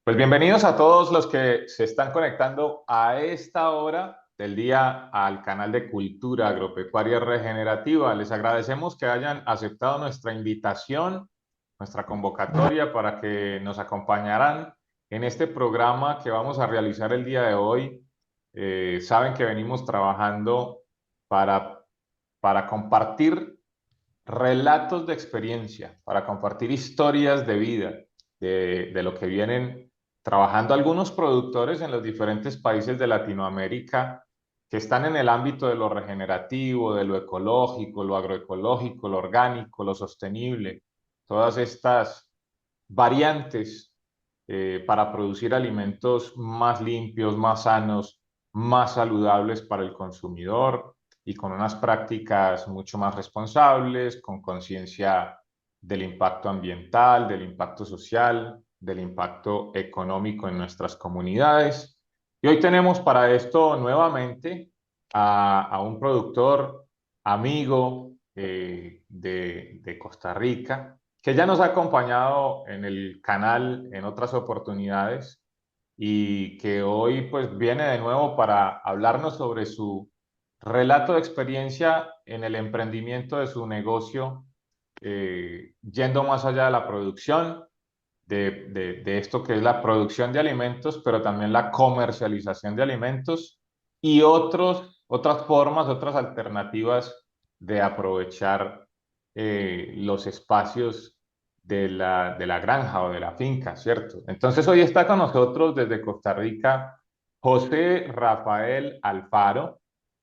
Pues bienvenidos a todos los que se están conectando a esta hora del día al canal de Cultura Agropecuaria Regenerativa. Les agradecemos que hayan aceptado nuestra invitación, nuestra convocatoria para que nos acompañaran en este programa que vamos a realizar el día de hoy. Saben que venimos trabajando para, para compartir relatos de experiencia, para compartir historias de vida, de lo que vienen trabajando algunos productores en los diferentes países de Latinoamérica que están en el ámbito de lo regenerativo, de lo ecológico, lo agroecológico, lo orgánico, lo sostenible, todas estas variantes para producir alimentos más limpios, más sanos, más saludables para el consumidor y con unas prácticas mucho más responsables, con conciencia del impacto ambiental, del impacto social, del impacto económico en nuestras comunidades. Y hoy tenemos para esto nuevamente a un productor amigo de Costa Rica, que ya nos ha acompañado en el canal en otras oportunidades y que hoy pues viene de nuevo para hablarnos sobre su relato de experiencia en el emprendimiento de su negocio, yendo más allá de la producción, de esto que es la producción de alimentos, pero también la comercialización de alimentos y otras formas, otras alternativas de aprovechar los espacios de la granja o de la finca, ¿cierto? Entonces hoy está con nosotros desde Costa Rica José Rafael Alfaro,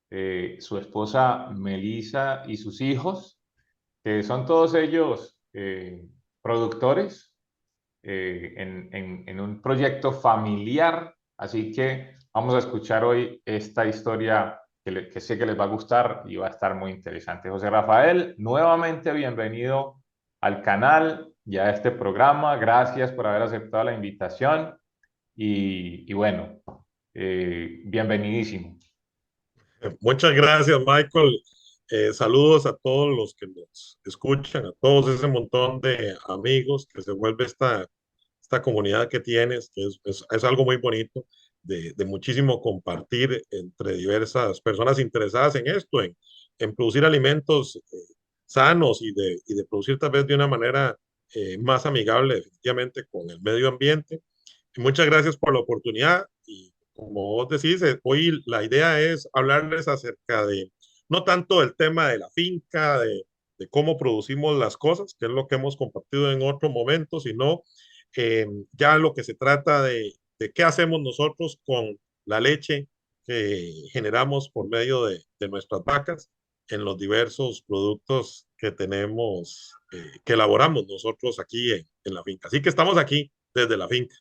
su esposa Melisa y sus hijos, que son todos ellos productores en un proyecto familiar. Así que vamos a escuchar hoy esta historia que sé que les va a gustar y va a estar muy interesante. José Rafael, nuevamente bienvenido al canal y a este programa. Gracias por haber aceptado la invitación y bueno, bienvenidísimo. Muchas gracias, Michael. Saludos a todos los que nos escuchan, a todos ese montón de amigos que se vuelve esta comunidad que tienes, que es algo muy bonito, de muchísimo compartir entre diversas personas interesadas en esto, en producir alimentos sanos y de producir tal vez de una manera más amigable, definitivamente, con el medio ambiente. Muchas gracias por la oportunidad y como vos decís, hoy la idea es hablarles acerca de, no tanto del tema de la finca, de cómo producimos las cosas, que es lo que hemos compartido en otro momento, sino ya lo que se trata de qué hacemos nosotros con la leche que generamos por medio de nuestras vacas en los diversos productos que tenemos, que elaboramos nosotros aquí en la finca. Así que estamos aquí desde la finca.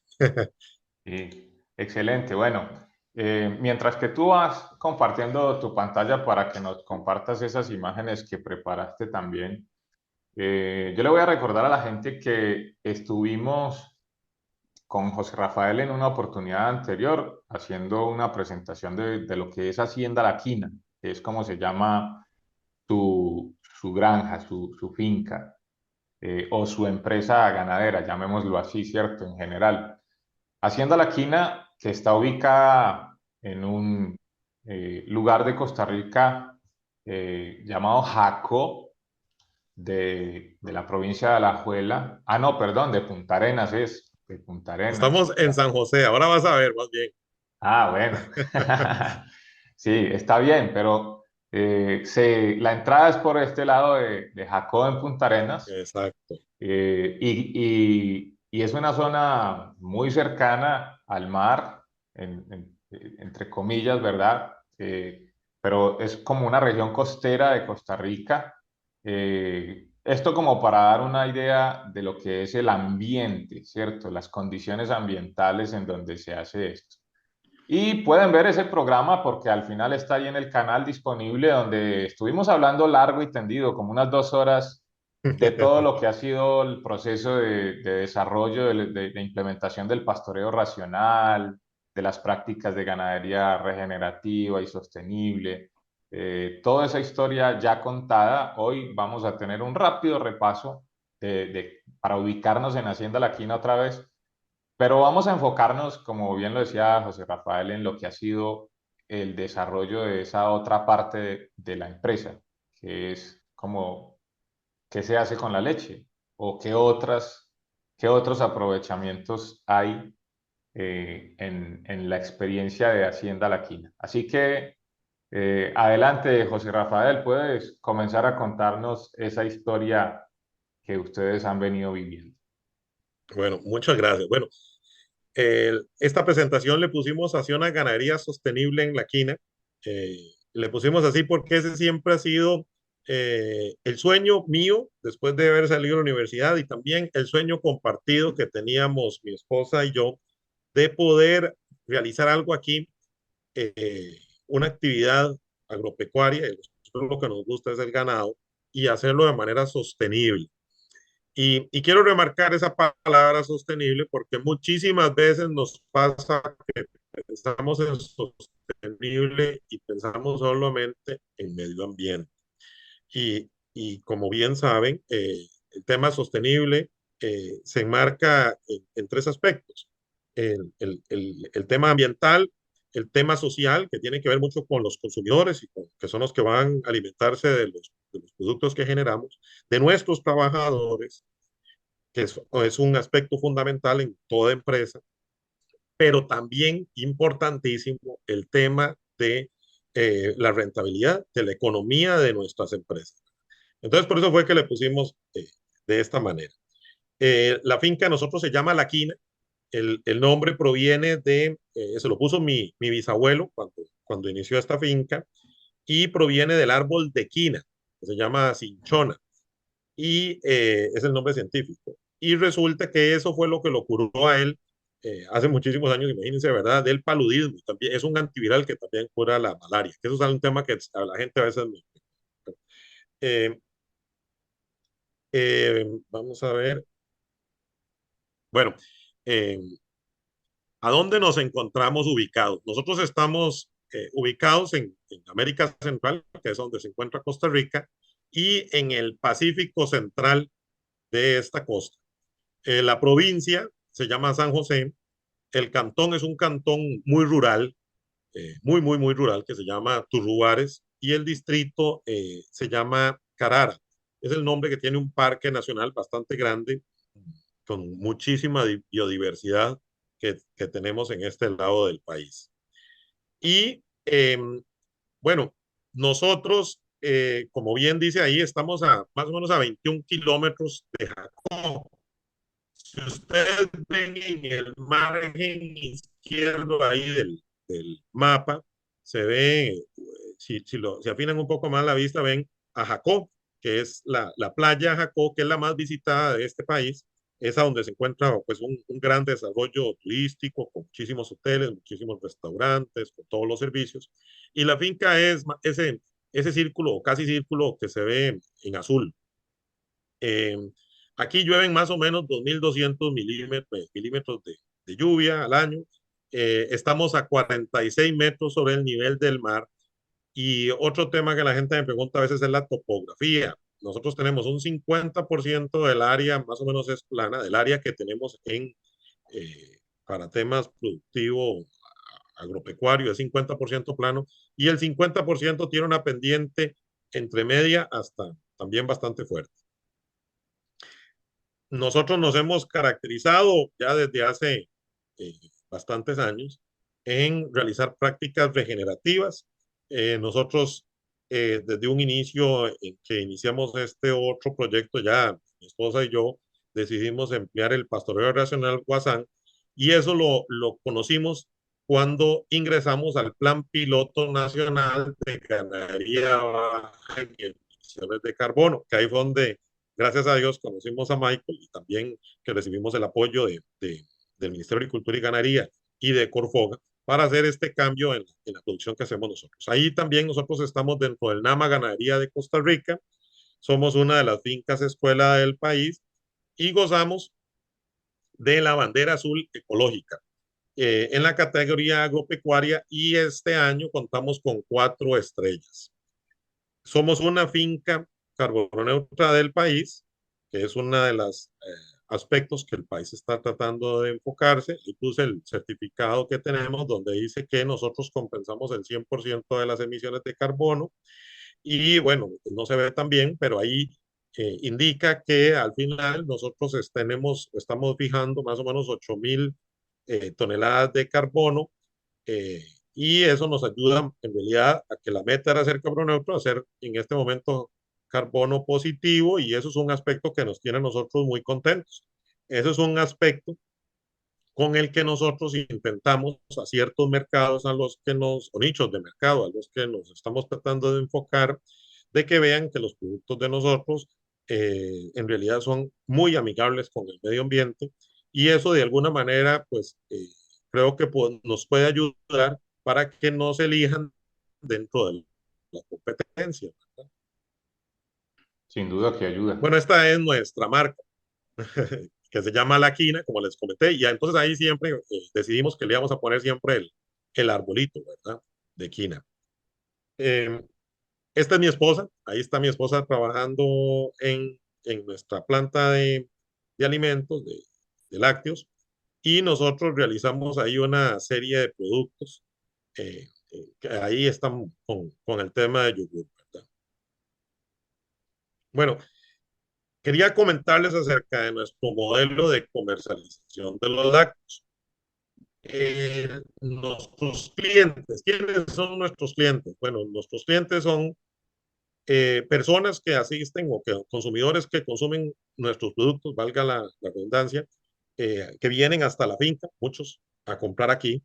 Sí, excelente. Bueno, mientras que tú vas compartiendo tu pantalla para que nos compartas esas imágenes que preparaste también, yo le voy a recordar a la gente que estuvimos con José Rafael en una oportunidad anterior haciendo una presentación de lo que es Hacienda La Quina, que es como se llama su granja, su finca, o su empresa ganadera, llamémoslo así, ¿cierto? En general. Hacienda La Quina, que está ubicada en un lugar de Costa Rica llamado Jacó, de la provincia de Alajuela. Ah, no, perdón, de Punta Arenas es, de Punta Arenas. Estamos en San José, ahora vas a ver más bien. Ah, bueno. Sí, está bien, pero la entrada es por este lado de Jacó en Punta Arenas. Exacto. Y es una zona muy cercana al mar, entre comillas, ¿verdad? Pero es como una región costera de Costa Rica. Esto como para dar una idea de lo que es el ambiente, ¿cierto? Las condiciones ambientales en donde se hace esto. Y pueden ver ese programa porque al final está ahí en el canal disponible donde estuvimos hablando largo y tendido, como unas 2 horas, de todo lo que ha sido el proceso de desarrollo, de implementación del pastoreo racional, de las prácticas de ganadería regenerativa y sostenible. Toda esa historia ya contada, hoy vamos a tener un rápido repaso para ubicarnos en Hacienda La Quina otra vez Pero vamos a enfocarnos, como bien lo decía José Rafael, en lo que ha sido el desarrollo de esa otra parte de la empresa, que es como qué se hace con la leche o qué otros aprovechamientos hay en la experiencia de Hacienda La Quina. Así que adelante, José Rafael, puedes comenzar a contarnos esa historia que ustedes han venido viviendo. Bueno, muchas gracias. Bueno, esta presentación le pusimos hacia una ganadería sostenible en La Quina. Eh, Le pusimos así porque ese siempre ha sido el sueño mío después de haber salido de la universidad y también el sueño compartido que teníamos mi esposa y yo de poder realizar algo aquí, una actividad agropecuaria. Y nosotros lo que nos gusta es el ganado y hacerlo de manera sostenible. Y quiero remarcar esa palabra sostenible porque muchísimas veces nos pasa que pensamos en sostenible y pensamos solamente en medio ambiente. Y como bien saben, el tema sostenible se enmarca en tres aspectos. El tema ambiental, el tema social, que tiene que ver mucho con los consumidores y que son los que van a alimentarse de los productos que generamos, de nuestros trabajadores, que es un aspecto fundamental en toda empresa, pero también importantísimo el tema de la rentabilidad de la economía de nuestras empresas. Entonces, por eso fue que le pusimos de esta manera. La finca de nosotros se llama La Quina. El nombre proviene se lo puso mi bisabuelo cuando inició esta finca, y proviene del árbol de quina, que se llama cinchona, y es el nombre científico. Y resulta que eso fue lo que lo curó a él hace muchísimos años, imagínense, ¿verdad? Del paludismo. También es un antiviral que también cura la malaria, que eso es un tema que a la gente a veces eh, vamos a ver. Bueno, eh, ¿a dónde nos encontramos ubicados? Nosotros estamos ubicados en América Central, que es donde se encuentra Costa Rica, y en el Pacífico Central de esta costa. La provincia se llama San José. El cantón es un cantón muy rural, muy rural, que se llama Turrubares, y el distrito se llama Carara. Es el nombre que tiene un parque nacional bastante grande, con muchísima biodiversidad que tenemos en este lado del país. Y bueno, nosotros, como bien dice ahí, estamos a más o menos a 21 kilómetros de Jacó. Si ustedes ven en el margen izquierdo ahí del mapa, se ve, si afinan un poco más la vista, ven a Jacó, que es la playa Jacó, que es la más visitada de este país. Es a donde se encuentra pues, un gran desarrollo turístico, con muchísimos hoteles, muchísimos restaurantes, con todos los servicios. Y la finca es ese círculo, o casi círculo, que se ve en azul. Eh, Aquí llueven más o menos 2.200 milímetros de lluvia al año. Estamos a 46 metros sobre el nivel del mar. Y otro tema que la gente me pregunta a veces es la topografía. Nosotros tenemos un 50% del área, más o menos es plana, del área que tenemos para temas productivos agropecuario, es 50% plano, y el 50% tiene una pendiente entre media hasta también bastante fuerte. Nosotros nos hemos caracterizado ya desde hace eh, bastantes años en realizar prácticas regenerativas. Nosotros, desde un inicio en que iniciamos este otro proyecto, ya mi esposa y yo decidimos emplear el pastoreo racional Guasán, y eso lo conocimos cuando ingresamos al Plan Piloto Nacional de Ganadería Baja y Emisiones de Carbono, que ahí fue donde, gracias a Dios, conocimos a Michael, y también que recibimos el apoyo del Ministerio de Agricultura y Ganadería y de Corfoga para hacer este cambio en la producción que hacemos nosotros. Ahí también nosotros estamos dentro del NAMA Ganadería de Costa Rica, somos una de las fincas escuela del país y gozamos de la bandera azul ecológica en la categoría agropecuaria, y este año contamos con 4 estrellas. Somos una finca carbono neutra del país, que es una de las aspectos que el país está tratando de enfocarse. Y puse el certificado que tenemos donde dice que nosotros compensamos el 100% de las emisiones de carbono. Y bueno, no se ve tan bien, pero ahí indica que al final nosotros estamos fijando más o menos 8.000 toneladas de carbono, eh, y eso nos ayuda en realidad a que la meta era ser carbono neutro, a ser en este momento carbono positivo, y eso es un aspecto que nos tiene a nosotros muy contentos. Eso es un aspecto con el que nosotros intentamos a ciertos mercados o nichos de mercado a los que nos estamos tratando de enfocar, de que vean que los productos de nosotros en realidad son muy amigables con el medio ambiente, y eso de alguna manera, pues creo que nos puede ayudar para que nos elijan dentro de la competencia. Sin duda que ayuda. Bueno, esta es nuestra marca, que se llama La Quina, como les comenté, y entonces ahí siempre decidimos que le íbamos a poner siempre el arbolito, ¿verdad? De quina. Eh, Esta es mi esposa, ahí está mi esposa trabajando en nuestra planta de alimentos, de lácteos, y nosotros realizamos ahí una serie de productos que ahí están con el tema de yogur, ¿verdad? Bueno, quería comentarles acerca de nuestro modelo de comercialización de los lácteos. Nuestros clientes, ¿quiénes son nuestros clientes? Bueno, nuestros clientes son personas que asisten o que consumidores que consumen nuestros productos, valga la redundancia, que vienen hasta la finca, muchos, a comprar aquí.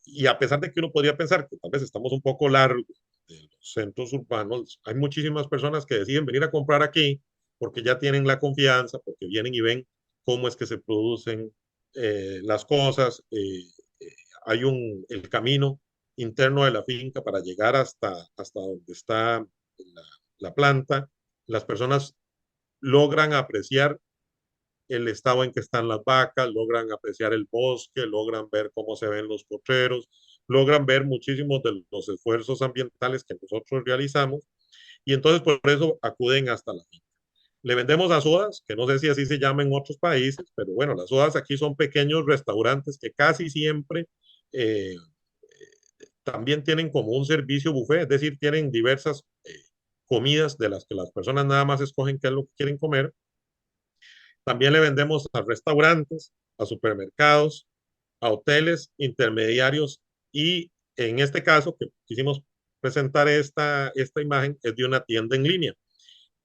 Y a pesar de que uno podría pensar que tal vez estamos un poco largos de los centros urbanos, hay muchísimas personas que deciden venir a comprar aquí porque ya tienen la confianza, porque vienen y ven cómo es que se producen las cosas. Hay el camino interno de la finca para llegar hasta donde está la, la planta. Las personas logran apreciar el estado en que están las vacas, logran apreciar el bosque, logran ver cómo se ven los potreros, logran ver muchísimos de los esfuerzos ambientales que nosotros realizamos, y entonces por eso acuden hasta la finca. Le vendemos a sodas, que no sé si así se llama en otros países, pero bueno, las sodas aquí son pequeños restaurantes que casi siempre eh, también tienen como un servicio buffet, es decir, tienen diversas comidas de las que las personas nada más escogen qué es lo que quieren comer. También le vendemos a restaurantes, a supermercados, a hoteles intermediarios, y en este caso que quisimos presentar esta imagen es de una tienda en línea.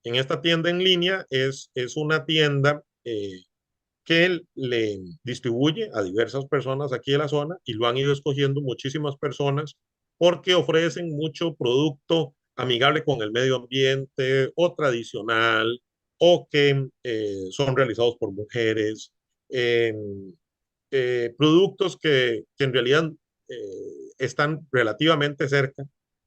En esta tienda en línea es una tienda que le distribuye a diversas personas aquí de la zona, y lo han ido escogiendo muchísimas personas porque ofrecen mucho producto amigable con el medio ambiente o tradicional, o que son realizados por mujeres, eh, productos que en realidad están relativamente cerca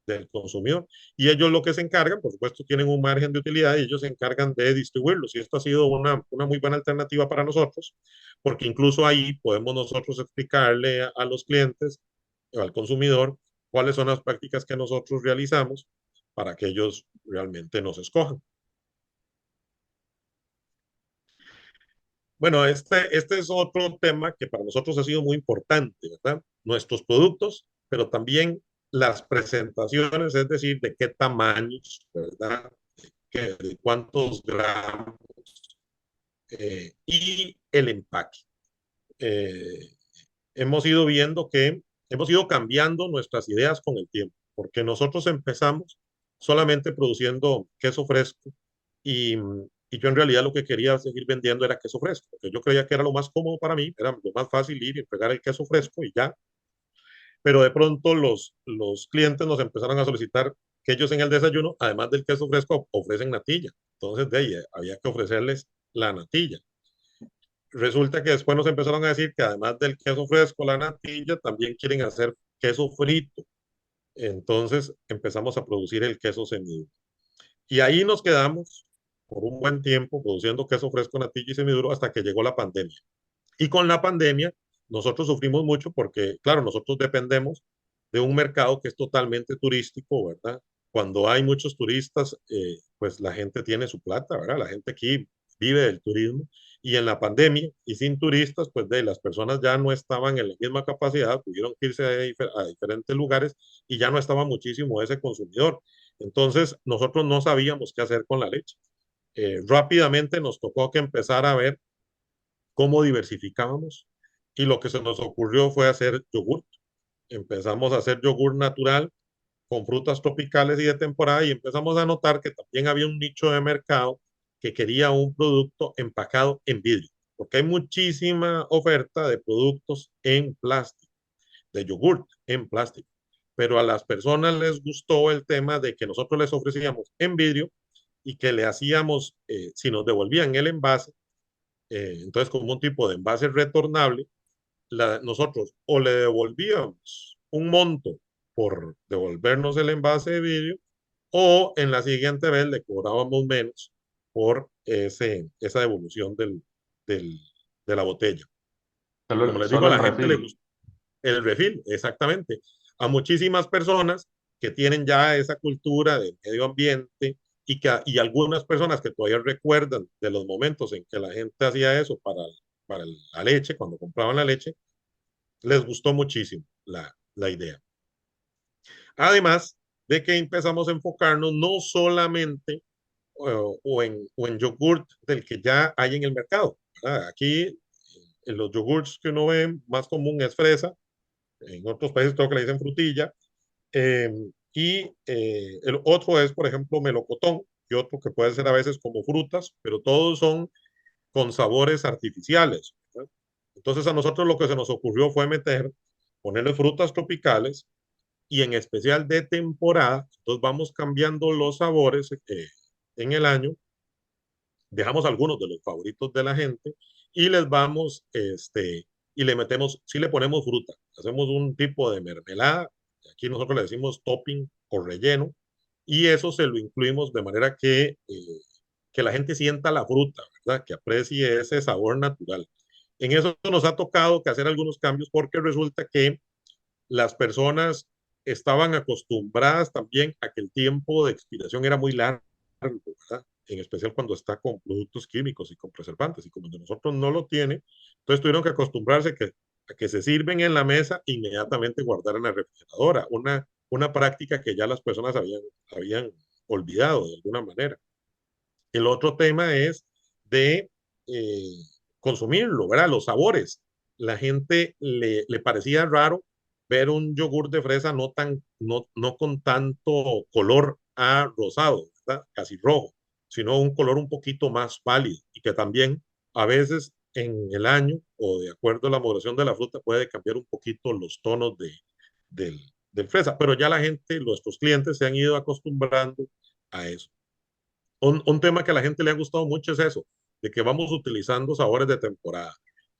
del consumidor, y ellos lo que se encargan, por supuesto, tienen un margen de utilidad y ellos se encargan de distribuirlos, y esto ha sido una muy buena alternativa para nosotros, porque incluso ahí podemos nosotros explicarle a los clientes o al consumidor cuáles son las prácticas que nosotros realizamos para que ellos realmente nos escojan. Bueno, este es otro tema que para nosotros ha sido muy importante, ¿verdad? Nuestros productos, pero también las presentaciones, es decir, de qué tamaños, ¿verdad? De cuántos gramos, y el empaque. Eh, Hemos ido viendo que hemos ido cambiando nuestras ideas con el tiempo, porque nosotros empezamos solamente produciendo queso fresco, y, y yo en realidad lo que quería seguir vendiendo era queso fresco, porque yo creía que era lo más cómodo para mí, era lo más fácil ir y entregar el queso fresco y ya. Pero de pronto los clientes nos empezaron a solicitar que ellos en el desayuno, además del queso fresco, ofrecen natilla. Entonces de ahí había que ofrecerles la natilla. Resulta que después nos empezaron a decir que además del queso fresco, la natilla, también quieren hacer queso frito. Entonces empezamos a producir el queso semiduro. Y ahí nos quedamos por un buen tiempo produciendo queso fresco, natilla y semiduro hasta que llegó la pandemia. Y con la pandemia nosotros sufrimos mucho porque, claro, nosotros dependemos de un mercado que es totalmente turístico, ¿verdad? Cuando hay muchos turistas, pues la gente tiene su plata, ¿verdad? La gente aquí vive del turismo, y en la pandemia y sin turistas, pues de las personas ya no estaban en la misma capacidad, tuvieron que irse a diferentes lugares y ya no estaba muchísimo ese consumidor. Entonces, nosotros no sabíamos qué hacer con la leche. Rápidamente nos tocó que empezar a ver cómo diversificábamos y lo que se nos ocurrió fue hacer yogur. Empezamos a hacer yogur natural con frutas tropicales y de temporada y empezamos a notar que también había un nicho de mercado que quería un producto empacado en vidrio, porque hay muchísima oferta de productos en plástico, de yogur en plástico, pero a las personas les gustó el tema de que nosotros les ofrecíamos en vidrio y que le hacíamos, si nos devolvían el envase, entonces como un tipo de envase retornable, nosotros o le devolvíamos un monto por devolvernos el envase de vidrio o en la siguiente vez le cobrábamos menos por esa devolución del, de la botella. Como les digo, Solo a el la gente le refil. gusta el refill, exactamente. A muchísimas personas que tienen ya esa cultura de medio ambiente y algunas personas que todavía recuerdan de los momentos en que la gente hacía eso para la leche, cuando compraban la leche, les gustó muchísimo la idea. Además de que empezamos a enfocarnos no solamente o en yogurt del que ya hay en el mercado. ¿Verdad? Aquí, en los yogurts que uno ve, más común es fresa, en otros países creo que le dicen frutilla, eh, el otro es, por ejemplo, melocotón, y otro que puede ser a veces como frutas, pero todos son con sabores artificiales. ¿Verdad? Entonces a nosotros lo que se nos ocurrió fue ponerle frutas tropicales y en especial de temporada, entonces vamos cambiando los sabores en el año, dejamos algunos de los favoritos de la gente y les vamos, y le metemos, si le ponemos fruta, hacemos un tipo de mermelada, aquí nosotros le decimos topping o relleno, y eso se lo incluimos de manera que la gente sienta la fruta, ¿verdad? Que aprecie ese sabor natural. En eso nos ha tocado que hacer algunos cambios porque resulta que las personas estaban acostumbradas también a que el tiempo de expiración era muy largo, ¿verdad? En especial cuando está con productos químicos y con preservantes, y como de nosotros no lo tiene, entonces tuvieron que acostumbrarse a que se sirven en la mesa e inmediatamente guardar en la refrigeradora, una práctica que ya las personas habían olvidado de alguna manera. El otro tema es de eh, consumirlo, ¿verdad? Los sabores. La gente le parecía raro ver un yogur de fresa no con tanto color a rosado, ¿verdad? Casi rojo, sino un color un poquito más pálido y que también a veces en el año o de acuerdo a la maduración de la fruta puede cambiar un poquito los tonos del, del fresa, pero ya la gente, nuestros clientes se han ido acostumbrando a eso. Un tema que a la gente le ha gustado mucho es eso, de que vamos utilizando sabores de temporada.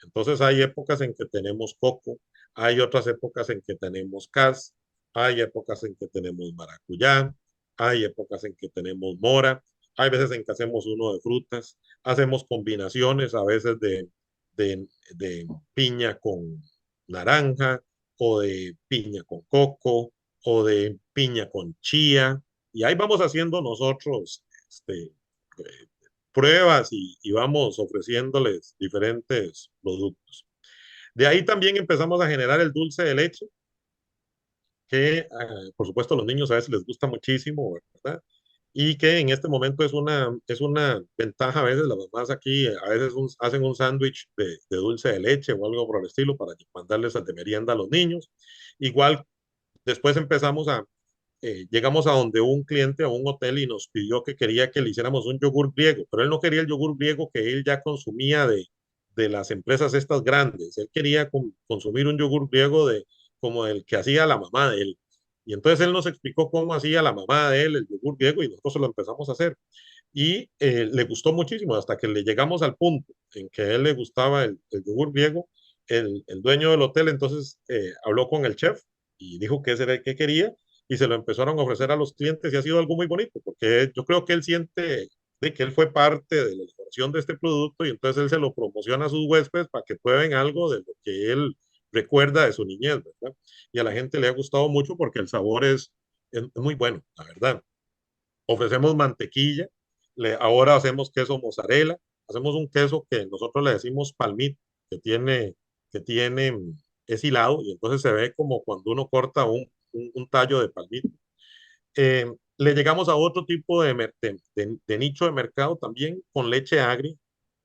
Entonces hay épocas en que tenemos coco, hay otras épocas en que tenemos cas, hay épocas en que tenemos maracuyá, hay épocas en que tenemos mora, hay veces en que hacemos uno de frutas, hacemos combinaciones a veces de piña con naranja o de piña con coco o de piña con chía. Y ahí vamos haciendo nosotros pruebas y vamos ofreciéndoles diferentes productos. De ahí también empezamos a generar el dulce de leche, que por supuesto a los niños a veces les gusta muchísimo, ¿verdad? Y que en este momento es una ventaja a veces, las mamás aquí a veces hacen un sándwich de dulce de leche o algo por el estilo para mandarles de merienda a los niños. Igual después llegamos a donde un cliente a un hotel y nos pidió que quería que le hiciéramos un yogur griego, pero él no quería el yogur griego que él ya consumía de las empresas estas grandes. Él quería consumir un yogur griego como el que hacía la mamá de él. Y entonces él nos explicó cómo hacía la mamá de él el yogur griego y nosotros se lo empezamos a hacer. Y le gustó muchísimo hasta que le llegamos al punto en que a él le gustaba el yogur griego. El dueño del hotel entonces habló con el chef y dijo que ese era el que quería y se lo empezaron a ofrecer a los clientes y ha sido algo muy bonito porque yo creo que él siente de que él fue parte de la elaboración de este producto y entonces él se lo promociona a sus huéspedes para que prueben algo de lo que él recuerda de su niñez, ¿verdad? Y a la gente le ha gustado mucho porque el sabor es muy bueno, la verdad. Ofrecemos mantequilla, ahora hacemos queso mozzarella, hacemos un queso que nosotros le decimos palmito, que tiene, es hilado y entonces se ve como cuando uno corta un tallo de palmito. Le llegamos a otro tipo de nicho de mercado también con leche agria,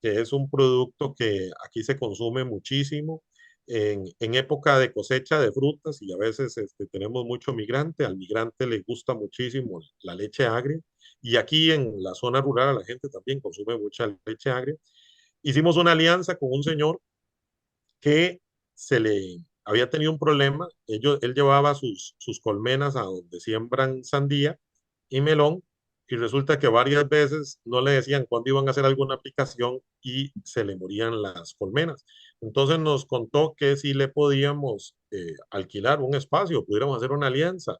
que es un producto que aquí se consume muchísimo en época de cosecha de frutas y a veces tenemos mucho migrante. Al migrante le gusta muchísimo la leche agria y aquí en la zona rural a la gente también consume mucha leche agria. Hicimos una alianza con un señor que se le había tenido un problema. Él llevaba sus colmenas a donde siembran sandía y melón y resulta que varias veces no le decían cuándo iban a hacer alguna aplicación y se le morían las colmenas. Entonces nos contó que si le podíamos alquilar un espacio, pudiéramos hacer una alianza.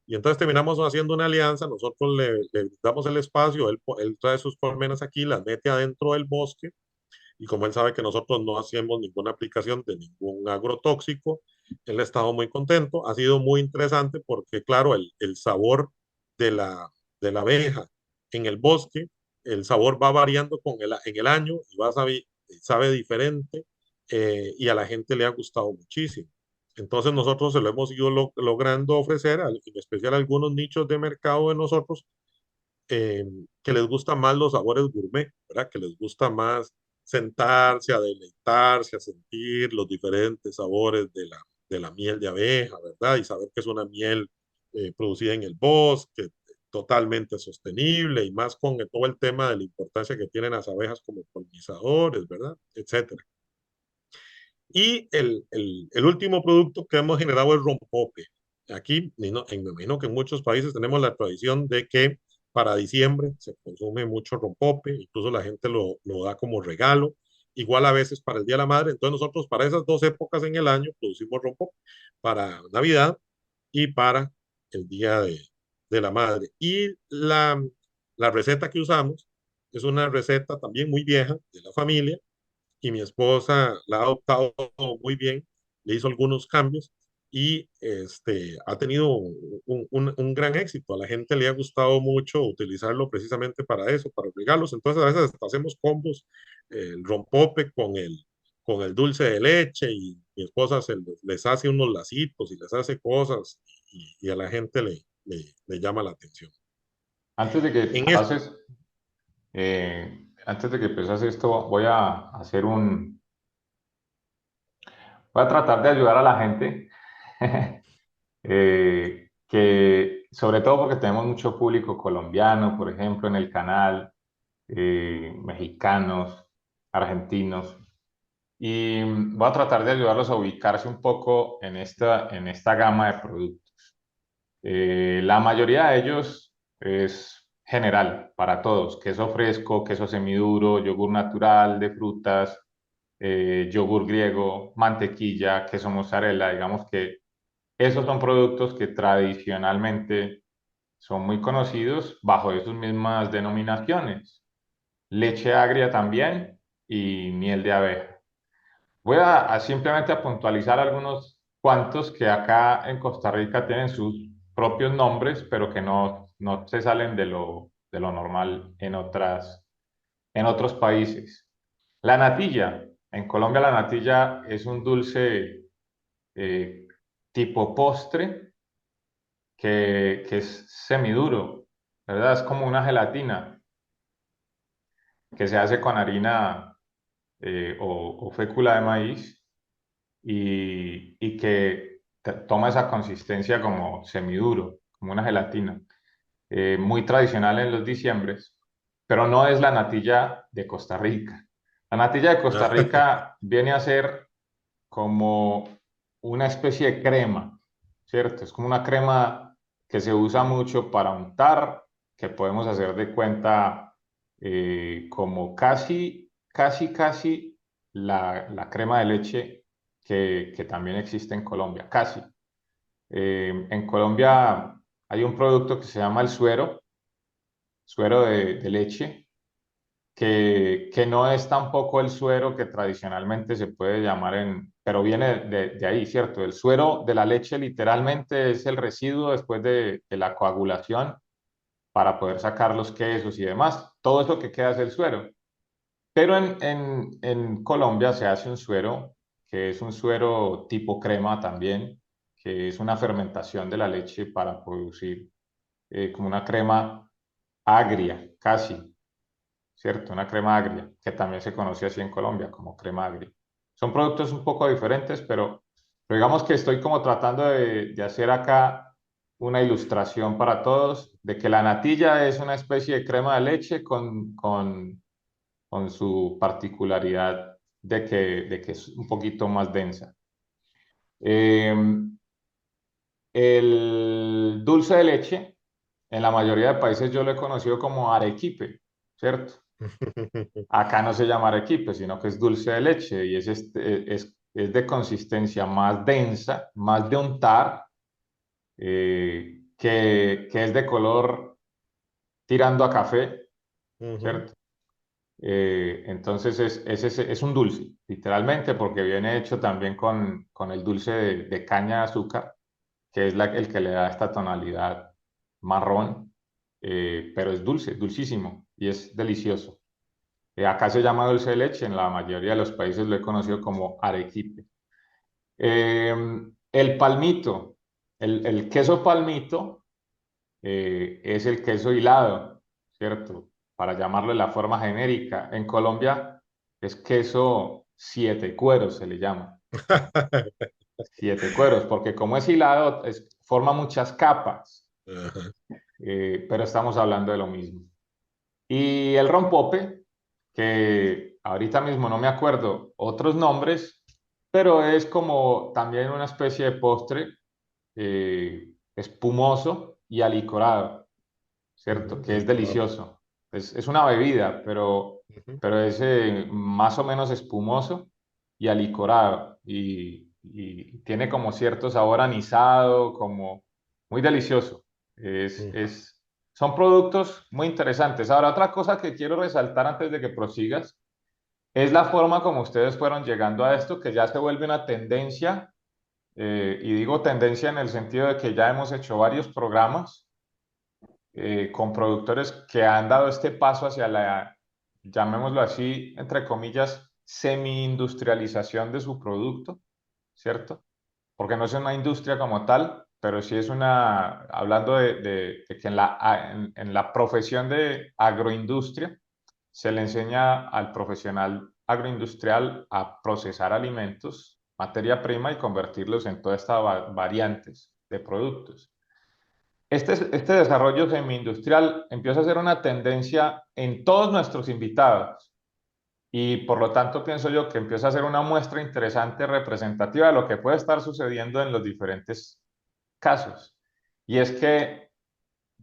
Y entonces terminamos haciendo una alianza, nosotros le damos el espacio, él trae sus colmenas aquí, las mete adentro del bosque y como él sabe que nosotros no hacemos ninguna aplicación de ningún agrotóxico, él ha estado muy contento. Ha sido muy interesante porque, claro, el sabor de de la abeja en el bosque, el sabor va variando en el año y sabe diferente y a la gente le ha gustado muchísimo. Entonces nosotros se lo hemos ido logrando ofrecer, en especial a algunos nichos de mercado de nosotros, eh, que les gustan más los sabores gourmet, ¿verdad? Que les gusta más sentarse, a deleitarse, a sentir los diferentes sabores de la miel de abeja, ¿verdad? Y saber que es una miel producida en el bosque, totalmente sostenible y más con todo el tema de la importancia que tienen las abejas como polinizadores, ¿verdad? Etcétera. Y el último producto que hemos generado es rompope. Aquí, me imagino que en muchos países tenemos la tradición de que para diciembre se consume mucho rompope, incluso la gente lo da como regalo, igual a veces para el Día de la Madre. Entonces nosotros para esas dos épocas en el año producimos rompope, para Navidad y para el Día de la Madre. Y la receta que usamos es una receta también muy vieja de la familia y mi esposa la ha adoptado muy bien, le hizo algunos cambios y ha tenido un gran éxito. A la gente le ha gustado mucho utilizarlo precisamente para eso, para regalos. Entonces a veces hasta hacemos combos, el rompope con el dulce de leche y mi esposa les hace unos lacitos y les hace cosas y a la gente le llama la atención. Antes de que En este, pases, antes de que empieces esto, voy a tratar de ayudar a la gente, que sobre todo porque tenemos mucho público colombiano, por ejemplo, en el canal, mexicanos, argentinos, y voy a tratar de ayudarlos a ubicarse un poco en esta gama de productos. La mayoría de ellos es general para todos: queso fresco, queso semiduro, yogur natural de frutas, yogur griego, mantequilla, queso mozzarella. Digamos que esos son productos que tradicionalmente son muy conocidos bajo esas mismas denominaciones. Leche agria también y miel de abeja. Voy a simplemente a puntualizar algunos cuantos que acá en Costa Rica tienen sus propios nombres, pero que no se salen de lo normal en otros países. La natilla. En Colombia la natilla es un dulce eh, tipo postre que es semiduro, ¿verdad? Es como una gelatina que se hace con harina o fécula de maíz y que toma esa consistencia como semiduro, como una gelatina, muy tradicional en los diciembres, pero no es la natilla de Costa Rica. La natilla de Costa Rica viene a ser como una especie de crema, ¿cierto? Es como una crema que se usa mucho para untar, que podemos hacer de cuenta como casi la crema de leche que también existe en Colombia, casi. En Colombia hay un producto que se llama el suero de leche, que no es tampoco el suero que tradicionalmente se puede llamar pero viene de ahí, ¿cierto? El suero de la leche literalmente es el residuo después de la coagulación para poder sacar los quesos y demás. Todo eso que queda es el suero. Pero en Colombia se hace un suero que es un suero tipo crema también, que es una fermentación de la leche para producir como una crema agria, casi, ¿cierto? Una crema agria, que también se conoce así en Colombia como crema agria. Son productos un poco diferentes, pero digamos que estoy como tratando de hacer acá una ilustración para todos de que la natilla es una especie de crema de leche con su particularidad de que es un poquito más densa. Eh, el dulce de leche, en la mayoría de países yo lo he conocido como arequipe, ¿cierto? Acá no se llama arequipe, sino que es dulce de leche y es de consistencia más densa, más de untar, que es de color tirando a café, Ujú. ¿cierto? Entonces es un dulce, literalmente, porque viene hecho también con el dulce de caña de azúcar, que es el que le da esta tonalidad marrón, pero es dulce, dulcísimo y es delicioso. Acá se llama dulce de leche, en la mayoría de los países lo he conocido como arequipe. Eh, el palmito, el queso palmito es el queso hilado, ¿cierto? Para llamarle la forma genérica. En Colombia es queso siete cueros, se le llama. Siete cueros, porque como es hilado, forma muchas capas, Ajá. pero estamos hablando de lo mismo. Y el rompope, que ahorita mismo no me acuerdo otros nombres, pero es como también una especie de postre espumoso y alicorado, ¿cierto? Ujú. Que es Licuado. delicioso. Es una bebida, Ujú. pero es más o menos espumoso y alicorado. Y tiene como cierto sabor anisado, como muy delicioso. Ujú. Son productos muy interesantes. Ahora, otra cosa que quiero resaltar antes de que prosigas es la forma como ustedes fueron llegando a esto, que ya se vuelve una tendencia, y digo tendencia en el sentido de que ya hemos hecho varios programas con productores que han dado este paso hacia la, llamémoslo así, entre comillas, semi-industrialización de su producto, ¿cierto? Porque no es una industria como tal, pero sí es una, hablando de que en la profesión de agroindustria se le enseña al profesional agroindustrial a procesar alimentos, materia prima y convertirlos en todas estas variantes de productos. Este desarrollo semi-industrial empieza a ser una tendencia en todos nuestros invitados y por lo tanto pienso yo que empieza a ser una muestra interesante, representativa de lo que puede estar sucediendo en los diferentes casos. Y es que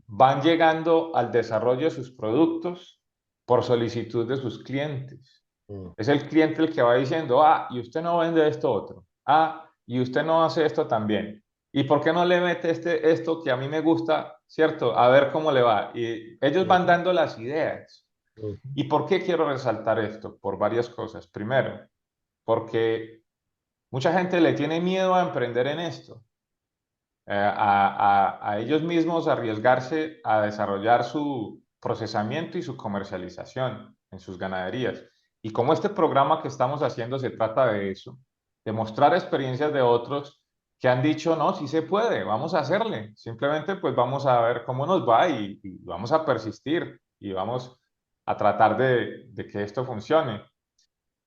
van llegando al desarrollo de sus productos por solicitud de sus clientes. Ujú. Es el cliente el que va diciendo, ah, y usted no vende esto otro. Ah, y usted no hace esto también. ¿Y por qué no le mete esto que a mí me gusta, cierto? A ver cómo le va. Y ellos van Ujú. dando las ideas. Ujú. ¿Y por qué quiero resaltar esto? Por varias cosas. Primero, porque mucha gente le tiene miedo a emprender en esto, a ellos mismos arriesgarse a desarrollar su procesamiento y su comercialización en sus ganaderías. Y como este programa que estamos haciendo se trata de eso, de mostrar experiencias de otros que han dicho, no, sí se puede, vamos a hacerle. Simplemente pues vamos a ver cómo nos va y vamos a persistir y vamos a tratar de que esto funcione.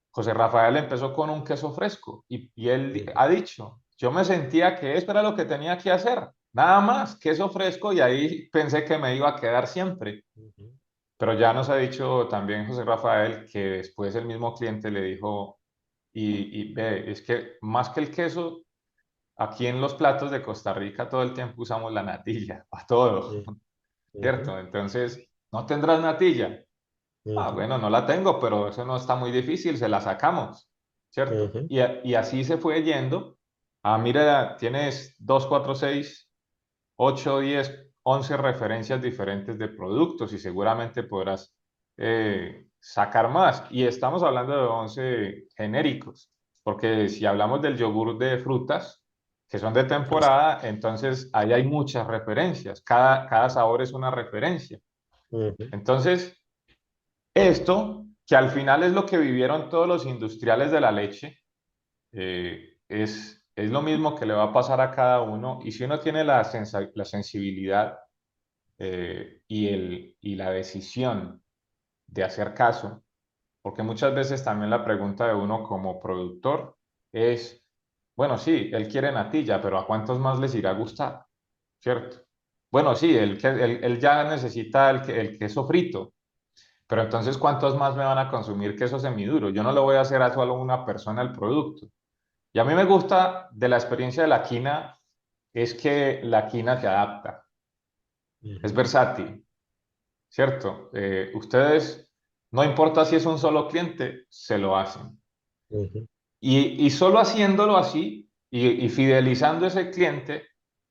José Rafael empezó con un queso fresco y él Ujú. ha dicho, yo me sentía que esto era lo que tenía que hacer, nada más, queso fresco y ahí pensé que me iba a quedar siempre. Ujú. Pero ya nos ha dicho también José Rafael que después el mismo cliente le dijo, y ve, es que más que el queso, aquí en los platos de Costa Rica todo el tiempo usamos la natilla, para todo, Ujú. ¿cierto? Entonces, ¿no tendrás natilla? Ah, Ujú. bueno, no la tengo, pero eso no está muy difícil, se la sacamos, ¿cierto? Ujú. Y así se fue yendo. Ah, mira, tienes 2, 4, 6, 8, 10, 11 referencias diferentes de productos y seguramente podrás sacar más. Y estamos hablando de 11 genéricos, porque si hablamos del yogur de frutas, que son de temporada, entonces ahí hay muchas referencias. Cada sabor es una referencia. Ujú. Entonces, esto que al final es lo que vivieron todos los industriales de la leche. Es lo mismo que le va a pasar a cada uno. Y si uno tiene la sensibilidad y la decisión de hacer caso, porque muchas veces también la pregunta de uno como productor es, bueno, sí, él quiere natilla, pero ¿a cuántos más les irá a gustar? ¿Cierto? Bueno, sí, él ya necesita el queso frito, pero entonces ¿cuántos más me van a consumir queso semiduro? Yo no le voy a hacer a solo una persona el producto. Y a mí me gusta de la experiencia de la quina es que la quina se adapta, es Ujú, versátil, ¿cierto? Ustedes, no importa si es un solo cliente, se lo hacen. ujú. Y solo haciéndolo así y fidelizando a ese cliente,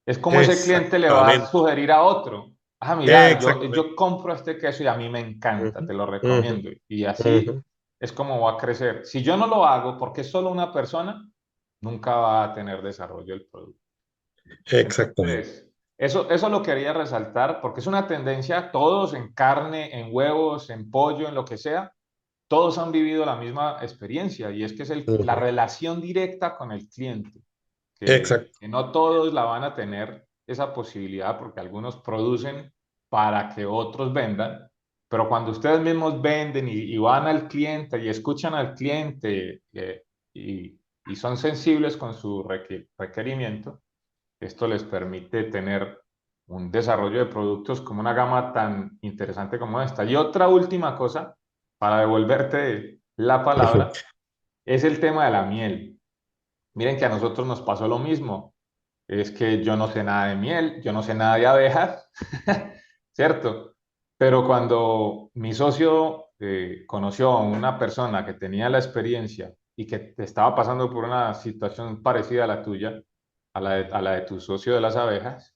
es como ese cliente le va a Exactamente, sugerir a otro. Ah, mira, exactamente. yo compro este queso y a mí me encanta, Ujú, te lo ujú, recomiendo. Y así ujú. es como va a crecer. Si yo no lo hago porque es solo una persona, nunca va a tener desarrollo el producto. Exactamente. Entonces, eso lo quería resaltar porque es una tendencia, todos en carne, en huevos, en pollo, en lo que sea, todos han vivido la misma experiencia y es que es la Ujú. relación directa con el cliente, Exacto. que no todos la van a tener esa posibilidad porque algunos producen para que otros vendan, pero cuando ustedes mismos venden y van al cliente y escuchan al cliente y son sensibles con su requerimiento, esto les permite tener un desarrollo de productos como una gama tan interesante como esta. Y otra última cosa, para devolverte la Ujú. palabra, es el tema de la miel. Miren que a nosotros nos pasó lo mismo. Es que yo no sé nada de miel, yo no sé nada de abejas, ¿cierto? Pero cuando mi socio conoció a una persona que tenía la experiencia y que estaba pasando por una situación parecida a la tuya, a la de tu socio de las abejas,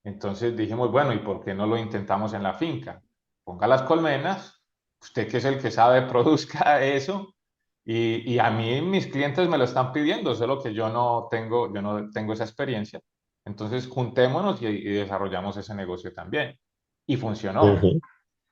entonces dijimos, bueno, ¿y por qué no lo intentamos en la finca? Ponga las colmenas, usted que es el que sabe, produzca eso. Y a mí mis clientes me lo están pidiendo, solo que yo no tengo esa experiencia. Entonces juntémonos y desarrollamos ese negocio también. Y funcionó. Ujú,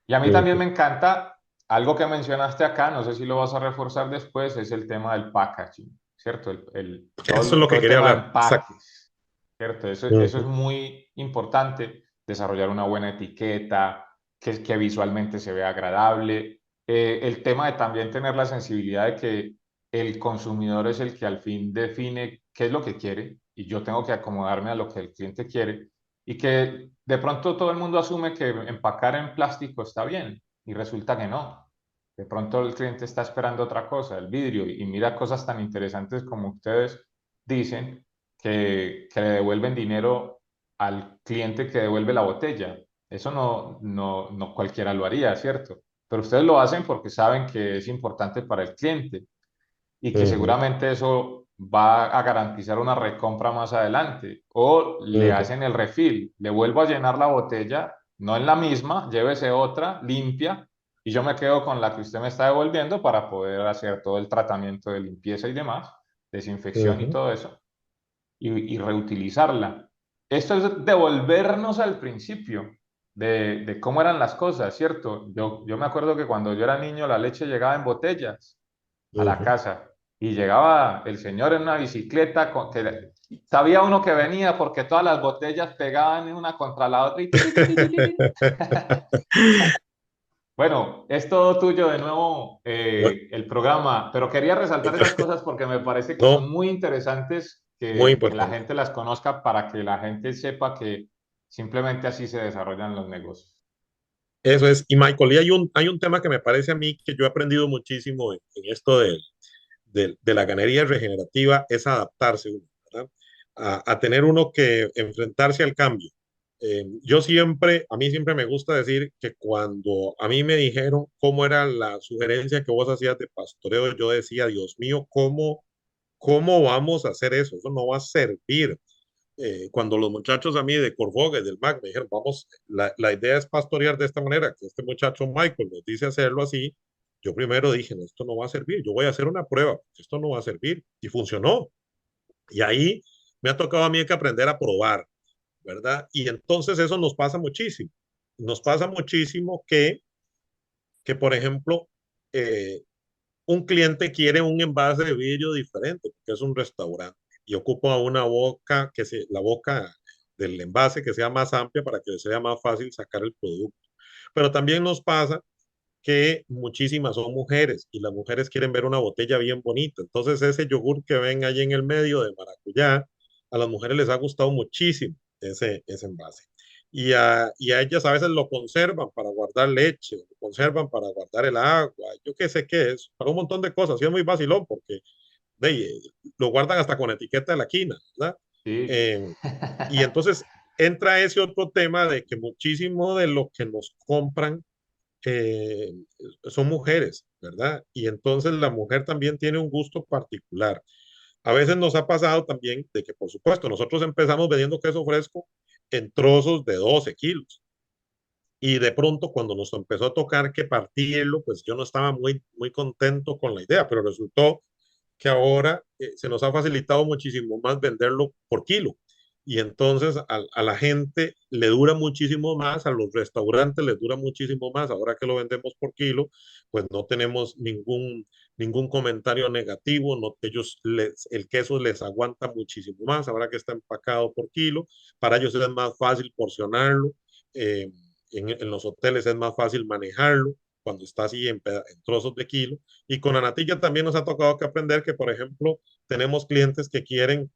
Y a mí también ujú. me encanta algo que mencionaste acá, no sé si lo vas a reforzar después, es el tema del packaging, ¿cierto? Eso es lo Todo que el quería tema de hablar. Exacto. empaques, ¿cierto? Eso es Ujú, muy importante, desarrollar una buena etiqueta, que visualmente se vea agradable. El tema de también tener la sensibilidad de que el consumidor es el que al fin define qué es lo que quiere y yo tengo que acomodarme a lo que el cliente quiere y que de pronto todo el mundo asume que empacar en plástico está bien y resulta que no. De pronto el cliente está esperando otra cosa, el vidrio, y mira cosas tan interesantes como ustedes dicen que le devuelven dinero al cliente que devuelve la botella. Eso no cualquiera lo haría, ¿cierto? Pero ustedes lo hacen porque saben que es importante para el cliente y que ujú, seguramente eso va a garantizar una recompra más adelante. O le ujú, hacen el refill, le vuelvo a llenar la botella, no en la misma, llévese otra limpia y yo me quedo con la que usted me está devolviendo para poder hacer todo el tratamiento de limpieza y demás, desinfección y ujú, todo eso, y reutilizarla. Esto es devolvernos al principio. De cómo eran las cosas, ¿cierto? Yo me acuerdo que cuando yo era niño la leche llegaba en botellas a la ujú. casa y llegaba el señor en una bicicleta que sabía uno que venía porque todas las botellas pegaban una contra la otra y bueno, es todo tuyo de nuevo Bueno, el programa, pero quería resaltar esas cosas porque me parece que son no, muy interesantes muy que la importante. gente las conozca para que la gente sepa que simplemente así se desarrollan los negocios. Eso es. Y Michael, y hay un tema que me parece a mí que yo he aprendido muchísimo en esto de la ganadería regenerativa, es adaptarse uno, ¿verdad? A tener uno que enfrentarse al cambio. A mí siempre me gusta decir que cuando a mí me dijeron cómo era la sugerencia que vos hacías de pastoreo, yo decía, Dios mío, ¿cómo vamos a hacer eso? Eso no va a servir. Cuando los muchachos a mí de Corfogues, del MAC, me dijeron, vamos, la idea es pastorear de esta manera, que este muchacho Michael nos dice hacerlo así, yo primero dije, no, esto no va a servir, yo voy a hacer una prueba, esto no va a servir, y funcionó. Y ahí me ha tocado a mí que aprender a probar, ¿verdad? Y entonces eso nos pasa muchísimo que que, por ejemplo, eh, un cliente quiere un envase de vidrio diferente, porque es un restaurante y ocupa una boca la boca del envase que sea más amplia para que sea más fácil sacar el producto. Pero también nos pasa que muchísimas son mujeres y las mujeres quieren ver una botella bien bonita. Entonces ese yogur que ven ahí en el medio de maracuyá, a las mujeres les ha gustado muchísimo ese envase. Y a ellas a veces lo conservan para guardar leche, lo conservan para guardar el agua, yo qué sé qué es, para un montón de cosas. Y es muy vacilón porque lo guardan hasta con etiqueta de la quina, ¿verdad? Sí. Eh, y entonces entra ese otro tema de que muchísimo de lo que nos compran eh, son mujeres, ¿verdad? Y entonces la mujer también tiene un gusto particular. A veces nos ha pasado también de que, por supuesto, nosotros empezamos vendiendo queso fresco en trozos de 12 kilos. Y de pronto, cuando nos empezó a tocar que partirlo, pues yo no estaba muy contento con la idea, pero resultó que ahora se nos ha facilitado muchísimo más venderlo por kilo. Y entonces a la gente le dura muchísimo más, a los restaurantes les dura muchísimo más. Ahora que lo vendemos por kilo, pues no tenemos ningún comentario negativo. No, el queso les aguanta muchísimo más. Ahora que está empacado por kilo, para ellos es más fácil porcionarlo. Eh, en los hoteles es más fácil manejarlo cuando está así en trozos de kilo. Y con la natilla también nos ha tocado que aprender que, por ejemplo, tenemos clientes que quieren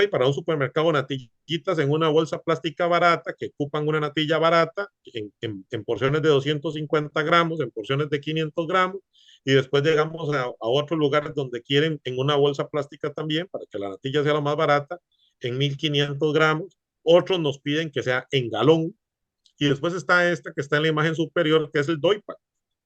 para un supermercado natillitas en una bolsa plástica barata, que ocupan una natilla barata en porciones de 250 gramos, en porciones de 500 gramos, y después llegamos a otros lugares donde quieren en una bolsa plástica también, para que la natilla sea la más barata, en 1500 gramos. Otros nos piden que sea en galón, y después está esta que está en la imagen superior, que es el doy pack,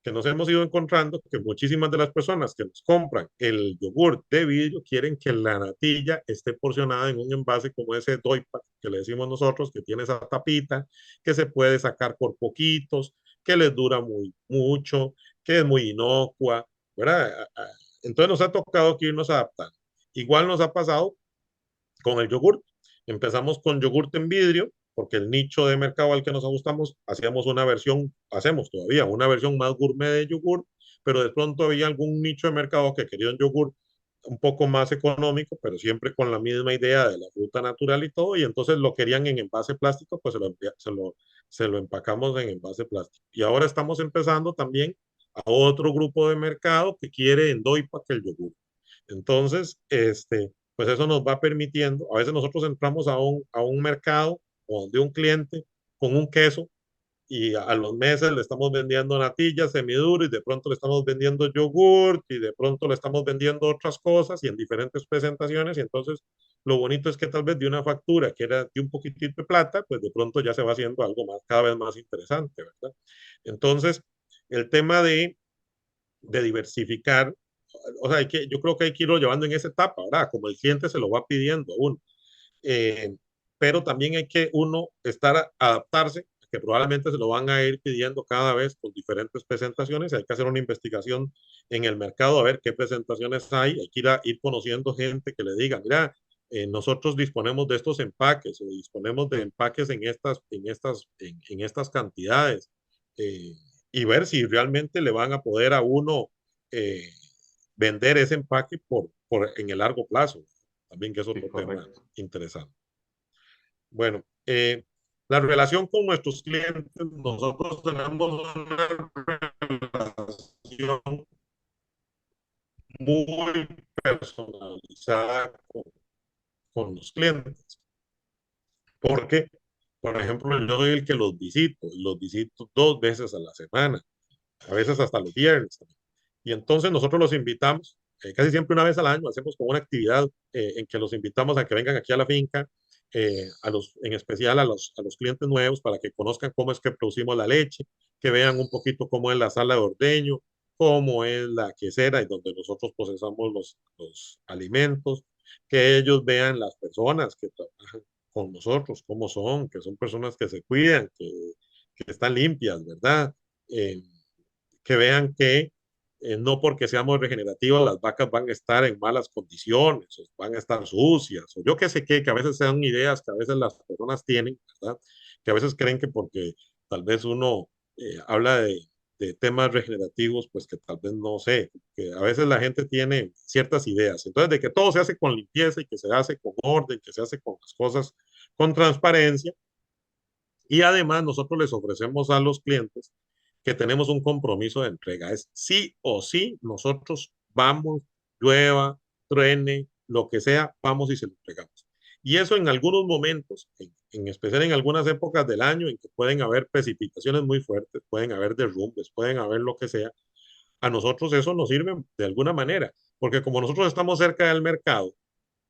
que nos hemos ido encontrando que muchísimas de las personas que nos compran el yogur de vidrio quieren que la natilla esté porcionada en un envase como ese doy pack que le decimos nosotros, que tiene esa tapita, que se puede sacar por poquitos, que les dura mucho, que es muy inocua, ¿verdad? Entonces nos ha tocado que irnos adaptando. Igual nos ha pasado con el yogur. Empezamos con yogur en vidrio, porque el nicho de mercado al que nos ajustamos, hacemos todavía una versión más gourmet de yogur, pero de pronto había algún nicho de mercado que quería un yogur un poco más económico, pero siempre con la misma idea de la fruta natural y todo, y entonces lo querían en envase plástico, pues se lo empacamos en envase plástico. Y ahora estamos empezando también a otro grupo de mercado que quiere en doy pack el yogur. Entonces, pues eso nos va permitiendo, a veces nosotros entramos a un mercado o de un cliente con un queso y a los meses le estamos vendiendo natillas, semiduro y de pronto le estamos vendiendo yogurt y de pronto le estamos vendiendo otras cosas y en diferentes presentaciones y entonces lo bonito es que tal vez de una factura que era de un poquitito de plata, pues de pronto ya se va haciendo algo más, cada vez más interesante, ¿verdad? Entonces, el tema de diversificar, o sea, yo creo que hay que irlo llevando en esa etapa, ¿verdad? Como el cliente se lo va pidiendo a uno. Eh, pero también hay que uno adaptarse, que probablemente se lo van a ir pidiendo cada vez con diferentes presentaciones. Hay que hacer una investigación en el mercado a ver qué presentaciones hay que ir conociendo gente que le diga, mira, nosotros disponemos de estos empaques o disponemos de empaques en estas cantidades. eh, y ver si realmente le van a poder a uno eh, vender ese empaque en el largo plazo, también que es Sí, otro tema correcto. interesante. Bueno, la relación con nuestros clientes, nosotros tenemos una relación muy personalizada con los clientes, porque, por ejemplo, yo soy el que los visito 2 veces a la semana, a veces hasta los viernes. Y entonces nosotros los invitamos, casi siempre una vez al año, hacemos como una actividad en que los invitamos a que vengan aquí a la finca, en especial a los clientes nuevos, para que conozcan cómo es que producimos la leche, que vean un poquito cómo es la sala de ordeño, cómo es la quesera y donde nosotros procesamos los alimentos, que ellos vean las personas que trabajan con nosotros, cómo son, que son personas que se cuidan, que están limpias, ¿verdad? Eh, que vean que no porque seamos regenerativos las vacas van a estar en malas condiciones, o van a estar sucias, o yo qué sé qué, que a veces sean ideas que a veces las personas tienen, ¿verdad? Que a veces creen que porque tal vez uno habla de temas regenerativos, pues que tal vez no sé, que a veces la gente tiene ciertas ideas. Entonces, de que todo se hace con limpieza y que se hace con orden, que se hace con las cosas con transparencia. Y además nosotros les ofrecemos a los clientes que tenemos un compromiso de entrega. Es sí o sí, nosotros vamos, llueva, truene, lo que sea, vamos y se lo entregamos. Y eso en algunos momentos, en especial en algunas épocas del año en que pueden haber precipitaciones muy fuertes, pueden haber derrumbes, pueden haber lo que sea, a nosotros eso nos sirve de alguna manera, porque como nosotros estamos cerca del mercado,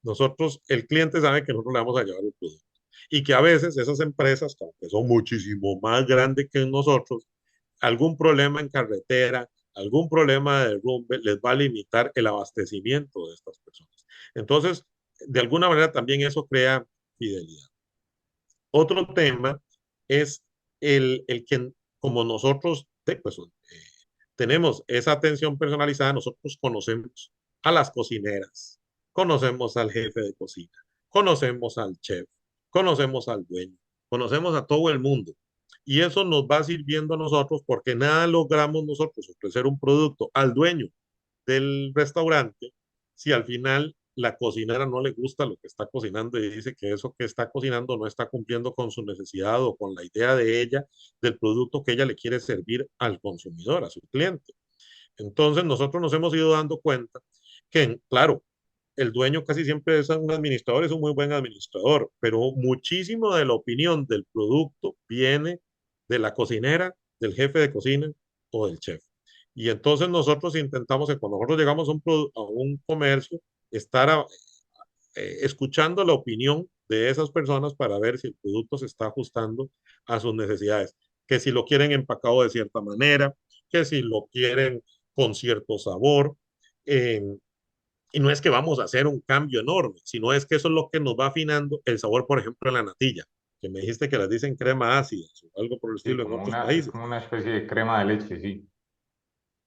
nosotros, el cliente sabe que nosotros le vamos a llevar el producto y que a veces esas empresas, que son muchísimo más grandes que nosotros, algún problema en carretera, algún problema de derrumbe les va a limitar el abastecimiento de estas personas. Entonces, de alguna manera también eso crea fidelidad. Otro tema es el que como nosotros pues, tenemos esa atención personalizada, nosotros conocemos a las cocineras, conocemos al jefe de cocina, conocemos al chef, conocemos al dueño, conocemos a todo el mundo. Y eso nos va sirviendo a nosotros porque nada logramos nosotros ofrecer un producto al dueño del restaurante si al final la cocinera no le gusta lo que está cocinando y dice que eso que está cocinando no está cumpliendo con su necesidad o con la idea de ella del producto que ella le quiere servir al consumidor, a su cliente. Entonces nosotros nos hemos ido dando cuenta que, claro, el dueño casi siempre es un administrador, es un muy buen administrador, pero muchísimo de la opinión del producto viene de la cocinera, del jefe de cocina o del chef. Y entonces nosotros intentamos que cuando nosotros llegamos a un comercio, estar escuchando la opinión de esas personas para ver si el producto se está ajustando a sus necesidades. Que si lo quieren empacado de cierta manera, que si lo quieren con cierto sabor. Eh, y no es que vamos a hacer un cambio enorme, sino es que eso es lo que nos va afinando el sabor, por ejemplo, en la natilla, que me dijiste que las dicen crema ácida o algo por el Sí, estilo en otros es países. como una especie de crema de leche, sí.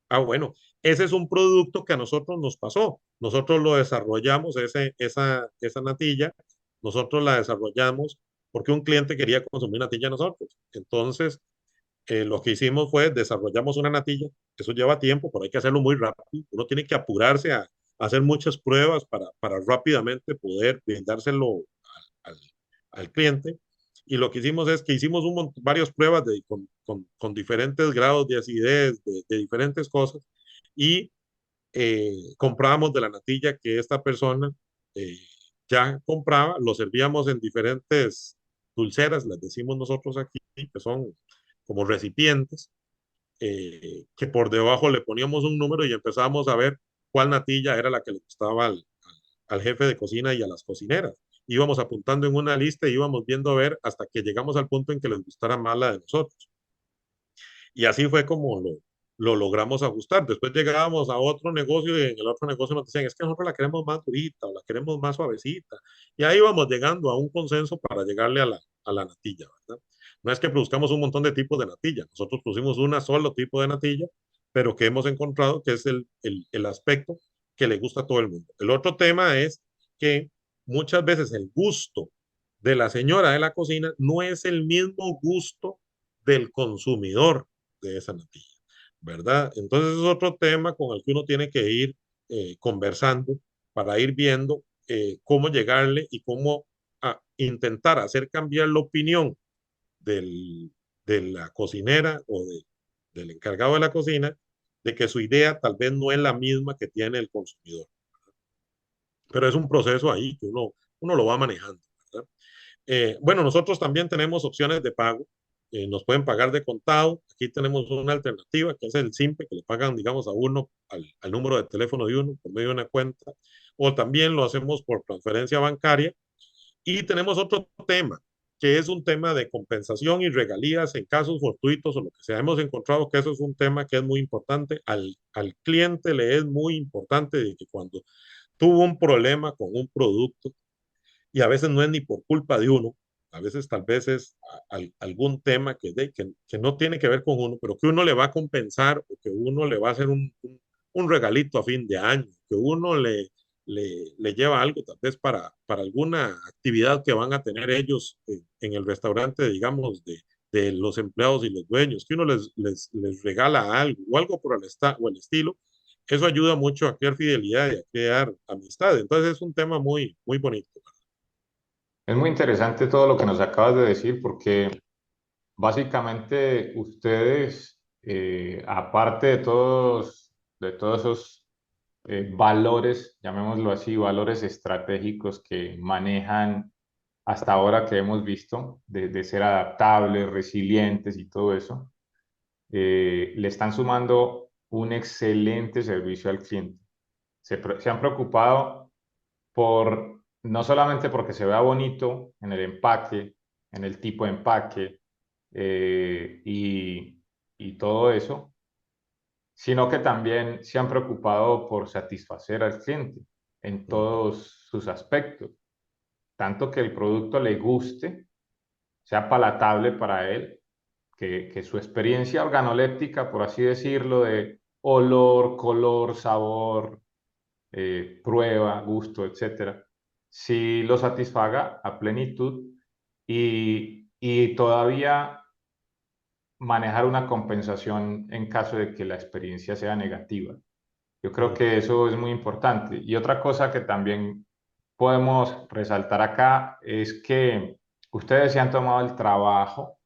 Ah, bueno, ese es un producto que a nosotros nos pasó. Nosotros lo desarrollamos, esa natilla, nosotros la desarrollamos porque un cliente quería consumir natilla a nosotros. Entonces, lo que hicimos fue desarrollamos una natilla. Eso lleva tiempo, pero hay que hacerlo muy rápido. Uno tiene que apurarse a hacer muchas pruebas para rápidamente poder brindárselo al, al, al cliente. Y lo que hicimos es que hicimos varias pruebas con diferentes grados de acidez, de diferentes cosas, y comprábamos de la natilla que esta persona eh, ya compraba, lo servíamos en diferentes dulceras, las decimos nosotros aquí, que son como recipientes, que por debajo le poníamos un número y empezábamos a ver cuál natilla era la que le gustaba al jefe de cocina y a las cocineras. Íbamos apuntando en una lista y íbamos viendo a ver hasta que llegamos al punto en que les gustara más la de nosotros. Y así fue como lo logramos ajustar. Después llegábamos a otro negocio y en el otro negocio nos decían, es que nosotros la queremos más durita o la queremos más suavecita. Y ahí íbamos llegando a un consenso para llegarle a la natilla, ¿verdad? No es que produzcamos un montón de tipos de natilla, nosotros pusimos una solo tipo de natilla, pero que hemos encontrado que es el aspecto que le gusta a todo el mundo. El otro tema es que muchas veces el gusto de la señora de la cocina no es el mismo gusto del consumidor de esa natilla, ¿verdad? Entonces es otro tema con el que uno tiene que ir conversando para ir viendo cómo llegarle y cómo intentar hacer cambiar la opinión de la cocinera del encargado de la cocina de que su idea tal vez no es la misma que tiene el consumidor. Pero es un proceso ahí que uno lo va manejando, ¿verdad? Bueno, nosotros también tenemos opciones de pago. Nos pueden pagar de contado. Aquí tenemos una alternativa que es el simple, que le pagan, digamos, a uno, al número de teléfono de uno, por medio de una cuenta. O también lo hacemos por transferencia bancaria. Y tenemos otro tema, que es un tema de compensación y regalías en casos fortuitos o lo que sea. Hemos encontrado que eso es un tema que es muy importante. Al cliente le es muy importante de que cuando tuvo un problema con un producto, y a veces no es ni por culpa de uno, a veces tal vez es algún tema que no tiene que ver con uno, pero que uno le va a compensar o que uno le va a hacer un regalito a fin de año, que uno le lleva algo tal vez para alguna actividad que van a tener ellos en el restaurante, digamos, de los empleados y los dueños, que uno les regala algo o algo por o el estilo, eso ayuda mucho a crear fidelidad y a crear amistad. Entonces es un tema muy, muy bonito. Es muy interesante todo lo que nos acabas de decir porque básicamente ustedes, aparte de todos esos valores, llamémoslo así, valores estratégicos que manejan hasta ahora que hemos visto, de ser adaptables, resilientes y todo eso, le están sumando un excelente servicio al cliente. Se han preocupado por, no solamente porque se vea bonito en el empaque, en el tipo de empaque y todo eso, sino que también se han preocupado por satisfacer al cliente en Ujú, todos sus aspectos, tanto que el producto le guste, sea palatable para él, que su experiencia organoléptica, por así decirlo, de olor, color, sabor, prueba, gusto, etcétera, si lo satisfaga a plenitud y todavía manejar una compensación en caso de que la experiencia sea negativa. Yo creo ujú, que eso es muy importante. Y otra cosa que también podemos resaltar acá es que ustedes se han tomado el trabajo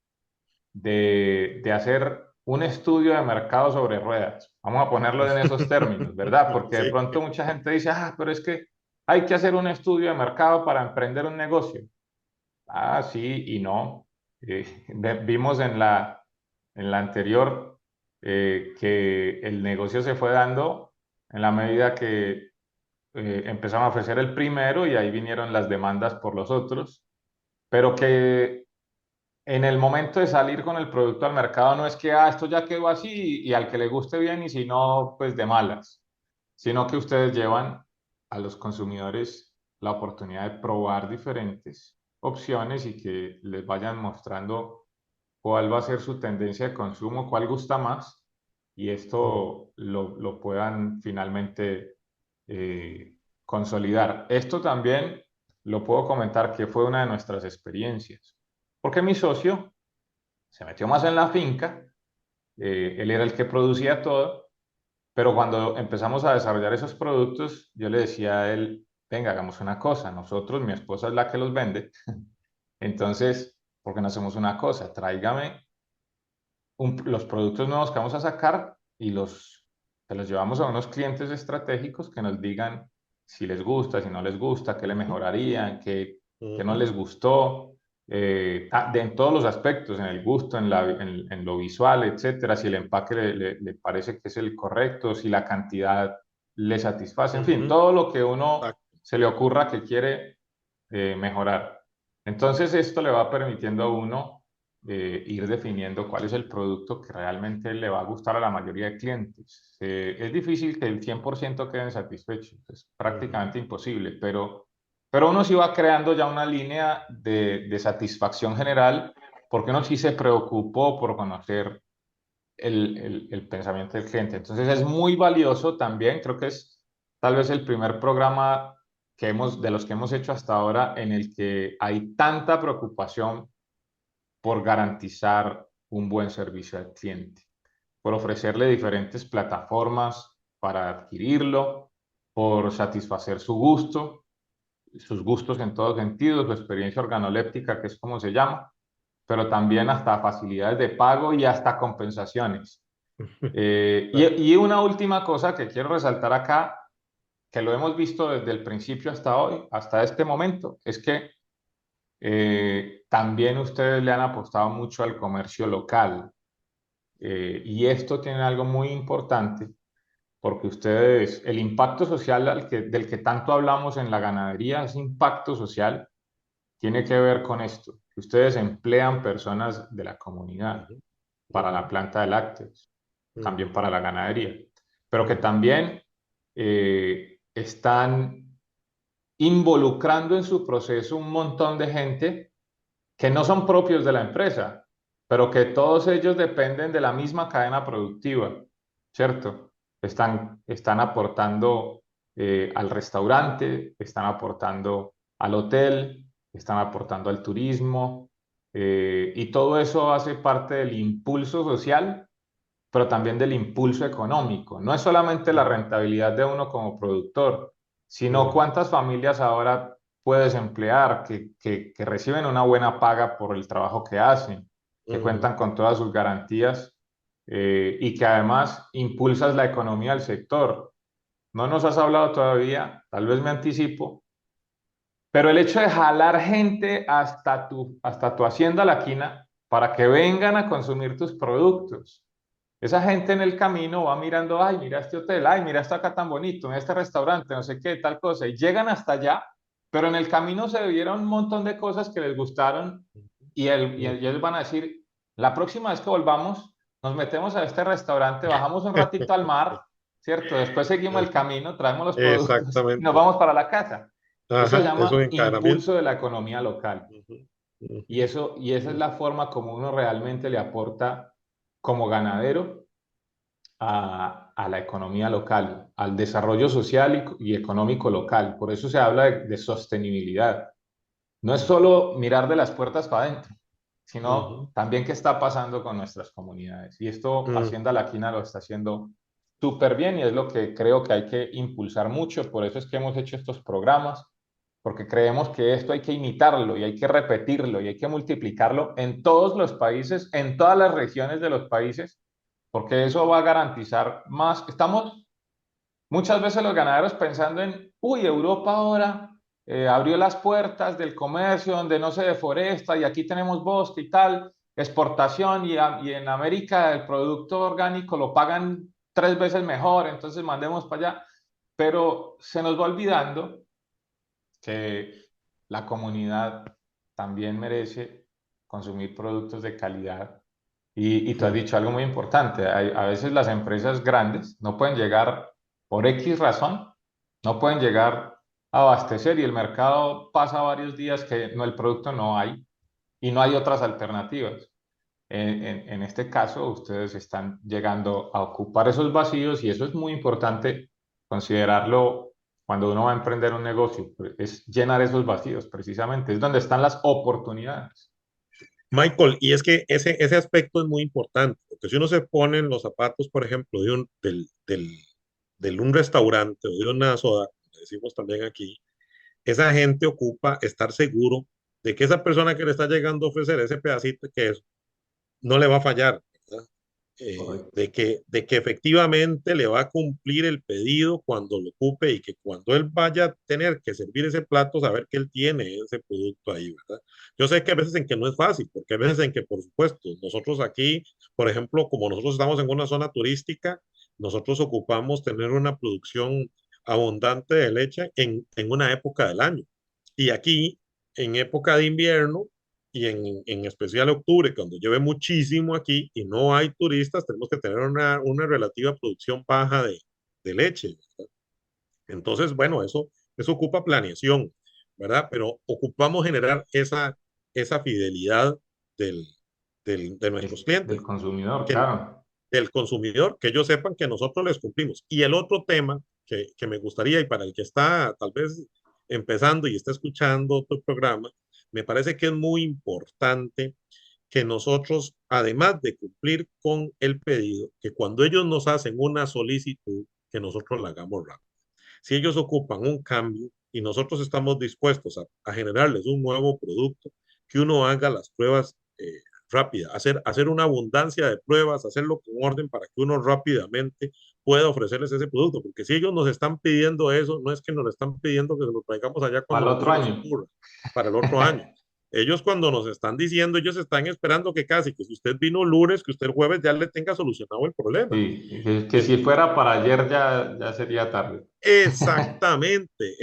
de hacer un estudio de mercado sobre ruedas. Vamos a ponerlo en esos términos, ¿verdad? Porque de sí, pronto mucha gente dice, ah, pero es que hay que hacer un estudio de mercado para emprender un negocio. Ah, sí y no. Vimos en la anterior que el negocio se fue dando en la medida que empezamos a ofrecer el primero y ahí vinieron las demandas por los otros, pero que en el momento de salir con el producto al mercado no es que ah, esto ya quedó así y al que le guste bien y si no, pues de malas, sino que ustedes llevan a los consumidores la oportunidad de probar diferentes opciones y que les vayan mostrando cuál va a ser su tendencia de consumo, cuál gusta más y ujú, esto lo puedan finalmente consolidar. Esto también lo puedo comentar que fue una de nuestras experiencias, porque mi socio se metió más en la finca, él era el que producía todo, pero cuando empezamos a desarrollar esos productos, yo le decía a él, venga, hagamos una cosa, nosotros, mi esposa es la que los vende, entonces, ¿por qué no hacemos una cosa? Tráigame los productos nuevos que vamos a sacar y se los llevamos a unos clientes estratégicos que nos digan si les gusta, si no les gusta, qué le ujú, mejorarían, qué no ujú, les gustó, en todos los aspectos, en el gusto, en lo visual, etcétera, si el empaque le parece que es el correcto, si la cantidad le satisface, en fin, ujú. todo lo que uno Exacto. se le ocurra que quiere mejorar. Entonces, esto le va permitiendo a uno ir definiendo cuál es el producto que realmente le va a gustar a la mayoría de clientes. Es difícil que el 100% queden satisfechos, es Ujú, prácticamente imposible, pero uno sí va creando ya una línea de satisfacción general porque uno sí se preocupó por conocer el pensamiento del cliente. Entonces es muy valioso también, creo que es tal vez el primer programa de los que hemos hecho hasta ahora en el que hay tanta preocupación por garantizar un buen servicio al cliente, por ofrecerle diferentes plataformas para adquirirlo, por satisfacer su gusto, sus gustos en todo sentido, su experiencia organoléptica, que es como se llama, pero también hasta facilidades de pago y hasta compensaciones. Y una última cosa que quiero resaltar acá, que lo hemos visto desde el principio hasta hoy, hasta este momento, es que también ustedes le han apostado mucho al comercio local. Y esto tiene algo muy importante porque ustedes, el impacto social del que tanto hablamos en la ganadería, ese impacto social tiene que ver con esto, que ustedes emplean personas de la comunidad ujú, para ujú, la planta de lácteos, también ujú, para la ganadería, pero que ujú, también están involucrando en su proceso un montón de gente que no son propios de la empresa, pero que todos ellos dependen de la misma cadena productiva, ¿cierto? Están aportando al restaurante, están aportando al hotel, están aportando al turismo, Y todo eso hace parte del impulso social, pero también del impulso económico. No es solamente la rentabilidad de uno como productor, sino Ujú, cuántas familias ahora puedes emplear que reciben una buena paga por el trabajo que hacen, que ujú, cuentan con todas sus garantías, y que además impulsas la economía del sector. No nos has hablado todavía, tal vez me anticipo, pero el hecho de jalar gente hasta tu hacienda La Quina para que vengan a consumir tus productos. Esa gente en el camino va mirando, ay, mira este hotel, ay, mira esto acá tan bonito, mira este restaurante, no sé qué, tal cosa, y llegan hasta allá, pero en el camino se vieron un montón de cosas que les gustaron ujú. y ellos van a decir, la próxima vez que volvamos, nos metemos a este restaurante, bajamos un ratito al mar, ¿cierto? Después seguimos el camino, traemos los productos y nos Exactamente. vamos para la casa. Eso se Ajá, eso de llama encadenamiento. impulso de la economía local. Ujú, ujú, Y esa es ujú, la forma como uno realmente le aporta como ganadero a la economía local, al desarrollo social y económico local. Por eso se habla de sostenibilidad. No es solo mirar de las puertas para adentro, sino ujú, también qué está pasando con nuestras comunidades. Y esto ujú, Hacienda La Quina lo está haciendo súper bien y es lo que creo que hay que impulsar mucho. Por eso es que hemos hecho estos programas, porque creemos que esto hay que imitarlo y hay que repetirlo y hay que multiplicarlo en todos los países, en todas las regiones de los países, porque eso va a garantizar más. Estamos muchas veces los ganaderos pensando en, uy, Europa ahora abrió las puertas del comercio donde no se deforesta y aquí tenemos bosque y tal, exportación y en América el producto orgánico lo pagan 3 veces mejor, entonces mandemos para allá. Pero se nos va olvidando que la comunidad también merece consumir productos de calidad. Y tú has ujú. dicho algo muy importante, a veces las empresas grandes no pueden llegar por X razón, no pueden llegar a abastecer y el mercado pasa varios días que no, el producto no hay y no hay otras alternativas. En este caso, ustedes están llegando a ocupar esos vacíos y eso es muy importante considerarlo cuando uno va a emprender un negocio, es llenar esos vacíos precisamente, es donde están las oportunidades. Michael, y es que ese aspecto es muy importante, porque si uno se pone en los zapatos, por ejemplo, de un restaurante o de una soda, como decimos también aquí, esa gente ocupa estar seguro de que esa persona que le está llegando a ofrecer ese pedacito de queso no le va a fallar, ¿verdad? Correcto. De que efectivamente le va a cumplir el pedido cuando lo ocupe y que cuando él vaya a tener que servir ese plato, saber que él tiene ese producto ahí, ¿verdad? Yo sé que a veces en que no es fácil, porque hay veces en que, por supuesto, nosotros aquí, por ejemplo, como nosotros estamos en una zona turística, nosotros ocupamos tener una producción abundante de leche en una época del año. Y aquí, en época de invierno, y en especial octubre, cuando llueve muchísimo aquí y no hay turistas, tenemos que tener una relativa producción baja de leche, ¿verdad? Entonces, bueno, eso ocupa planeación, ¿verdad? Pero ocupamos generar esa fidelidad del, de nuestros Del clientes, consumidor, que, claro. del consumidor, que ellos sepan que nosotros les cumplimos. Y el otro tema que me gustaría, y para el que está tal vez empezando y está escuchando tu programa, me parece que es muy importante que nosotros, además de cumplir con el pedido, que cuando ellos nos hacen una solicitud, que nosotros la hagamos rápido. Si ellos ocupan un cambio y nosotros estamos dispuestos a generarles un nuevo producto, que uno haga las pruebas rápidas, hacer una abundancia de pruebas, hacerlo con orden para que uno rápidamente pueda ofrecerles ese producto, porque si ellos nos están pidiendo eso, no es que nos lo están pidiendo que se lo traigamos allá Para cuando el a uno otro se les año. ocurra, para el otro año. Ellos cuando nos están diciendo, ellos están esperando que casi, que si usted vino lunes, que usted el jueves ya le tenga solucionado el problema. Sí, que si fuera para ayer ya sería tarde. Exactamente.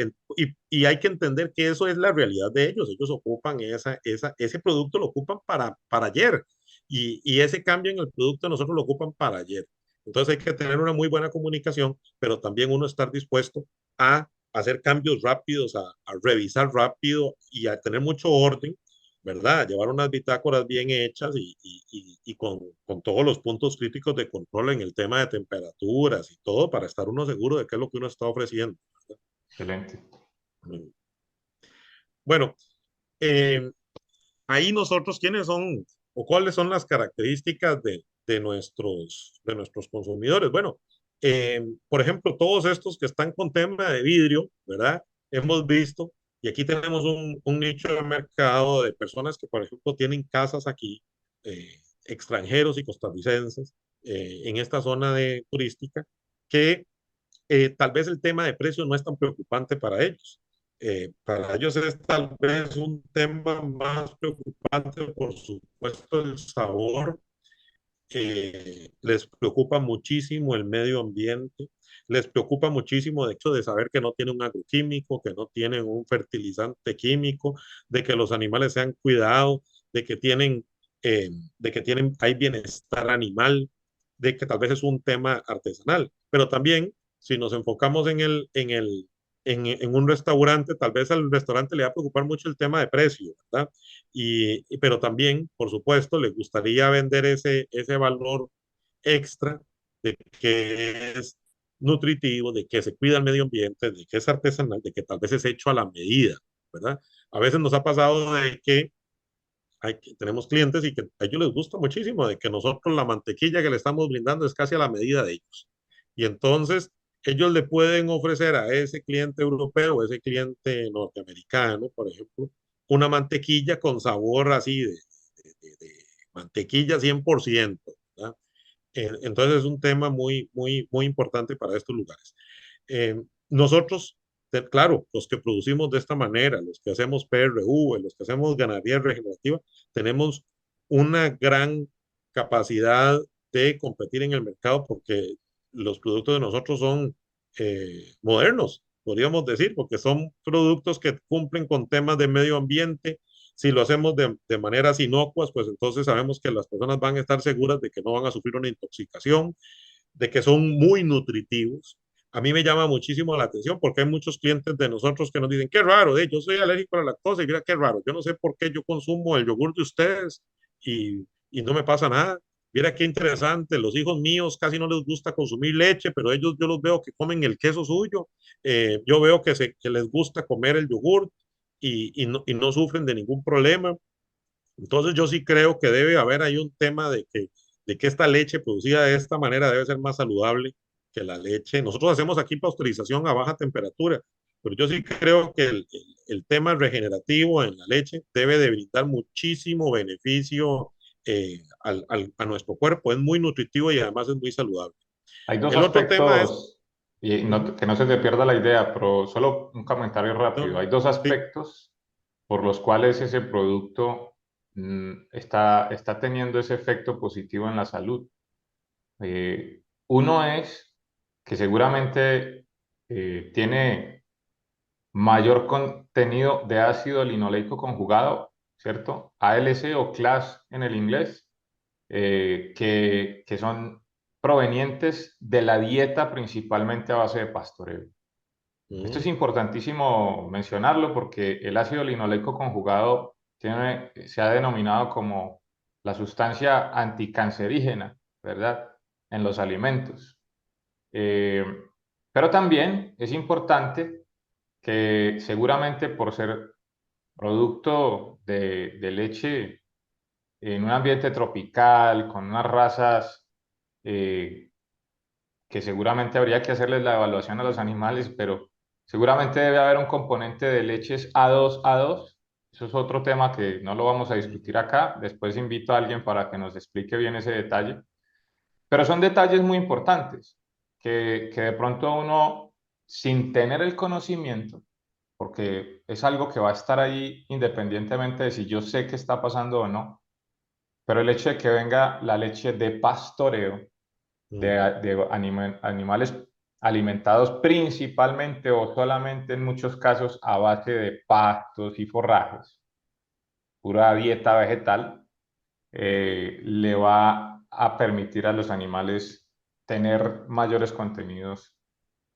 Y hay que entender que eso es la realidad de ellos. Ellos ocupan ese producto, lo ocupan para ayer. Y ese cambio en el producto nosotros lo ocupan para ayer. Entonces hay que tener una muy buena comunicación, pero también uno estar dispuesto a hacer cambios rápidos, a revisar rápido y a tener mucho orden, ¿verdad? Llevar unas bitácoras bien hechas y con todos los puntos críticos de control en el tema de temperaturas y todo para estar uno seguro de qué es lo que uno está ofreciendo. Excelente. Bueno, eh, ahí nosotros, ¿quiénes son o cuáles son las características de nuestros consumidores? Bueno, por ejemplo, todos estos que están con tema de vidrio, ¿verdad? Hemos visto, y aquí tenemos un nicho de mercado de personas que, por ejemplo, tienen casas aquí, extranjeros y costarricenses, en esta zona turística, que tal vez el tema de precio no es tan preocupante para ellos. Para ellos es tal vez un tema más preocupante, por supuesto, el sabor. Les preocupa muchísimo el medio ambiente, les preocupa muchísimo de hecho de saber que no tiene un agroquímico, que no tienen un fertilizante químico, de que los animales sean cuidados, de que tienen, hay bienestar animal, de que tal vez es un tema artesanal, pero también si nos enfocamos en un restaurante, tal vez al restaurante le va a preocupar mucho el tema de precio, ¿verdad? Pero también, por supuesto, les gustaría vender ese valor extra de que es nutritivo, de que se cuida el medio ambiente, de que es artesanal, de que tal vez es hecho a la medida, ¿verdad? A veces nos ha pasado de que tenemos clientes y que a ellos les gusta muchísimo, de que nosotros la mantequilla que le estamos brindando es casi a la medida de ellos. Y entonces ellos le pueden ofrecer a ese cliente europeo, a ese cliente norteamericano, por ejemplo, una mantequilla con sabor así de mantequilla 100%, ¿verdad? Entonces es un tema muy, muy, muy importante para estos lugares. Nosotros, claro, los que producimos de esta manera, los que hacemos PRV, los que hacemos ganadería regenerativa, tenemos una gran capacidad de competir en el mercado porque los productos de nosotros son modernos, podríamos decir, porque son productos que cumplen con temas de medio ambiente. Si lo hacemos de maneras inocuas, pues entonces sabemos que las personas van a estar seguras de que no van a sufrir una intoxicación, de que son muy nutritivos. A mí me llama muchísimo la atención porque hay muchos clientes de nosotros que nos dicen, qué raro, yo soy alérgico a la lactosa y mira qué raro, yo no sé por qué yo consumo el yogur de ustedes y no me pasa nada. Mira qué interesante, los hijos míos casi no les gusta consumir leche, pero ellos yo los veo que comen el queso suyo, yo veo que les gusta comer el yogur y no sufren de ningún problema. Entonces yo sí creo que debe haber ahí un tema de que esta leche producida de esta manera debe ser más saludable que la leche. Nosotros hacemos aquí pasteurización a baja temperatura, pero yo sí creo que el tema regenerativo en la leche debe de brindar muchísimo beneficio a nuestro cuerpo. Es muy nutritivo y además es muy saludable. Hay dos El otro tema es... aspectos, y Ujú, que no se te pierda la idea, pero solo un comentario no, rápido. no, Hay dos sí. aspectos por los cuales ese producto está teniendo ese efecto positivo en la salud. Uno es que seguramente tiene mayor contenido de ácido linoleico conjugado, ¿cierto? ALC o CLAS en el inglés, que son provenientes de la dieta principalmente a base de pastoreo. Esto es Ujú, importantísimo mencionarlo porque el ácido linoleico conjugado se ha denominado como la sustancia anticancerígena, ¿verdad? En los alimentos. Eh, pero también es importante que seguramente por ser producto de leche en un ambiente tropical, con unas razas eh, que seguramente habría que hacerles la evaluación a los animales, pero seguramente debe haber un componente de leches A2A2. Eso es otro tema que no lo vamos a discutir acá. Después invito a alguien para que nos explique bien ese detalle. Pero son detalles muy importantes que de pronto uno, sin tener el conocimiento, porque es algo que va a estar ahí independientemente de si yo sé qué está pasando o no, pero el hecho de que venga la leche de pastoreo, ujú, animales alimentados principalmente o solamente en muchos casos a base de pastos y forrajes, pura dieta vegetal, le va a permitir a los animales tener mayores contenidos.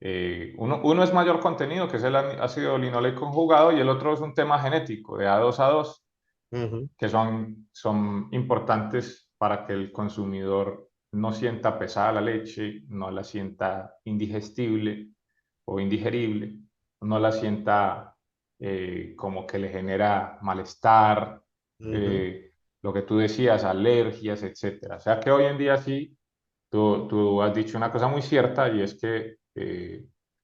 Uno es mayor contenido, que es el ácido linoleico conjugado, y el otro es un tema genético, de A2A2, ujú. que son importantes para que el consumidor no sienta pesada la leche, no la sienta indigestible o indigerible, no la sienta como que le genera malestar. Ujú, lo que tú decías, alergias, etcétera. O sea que hoy en día sí, tú has dicho una cosa muy cierta y es que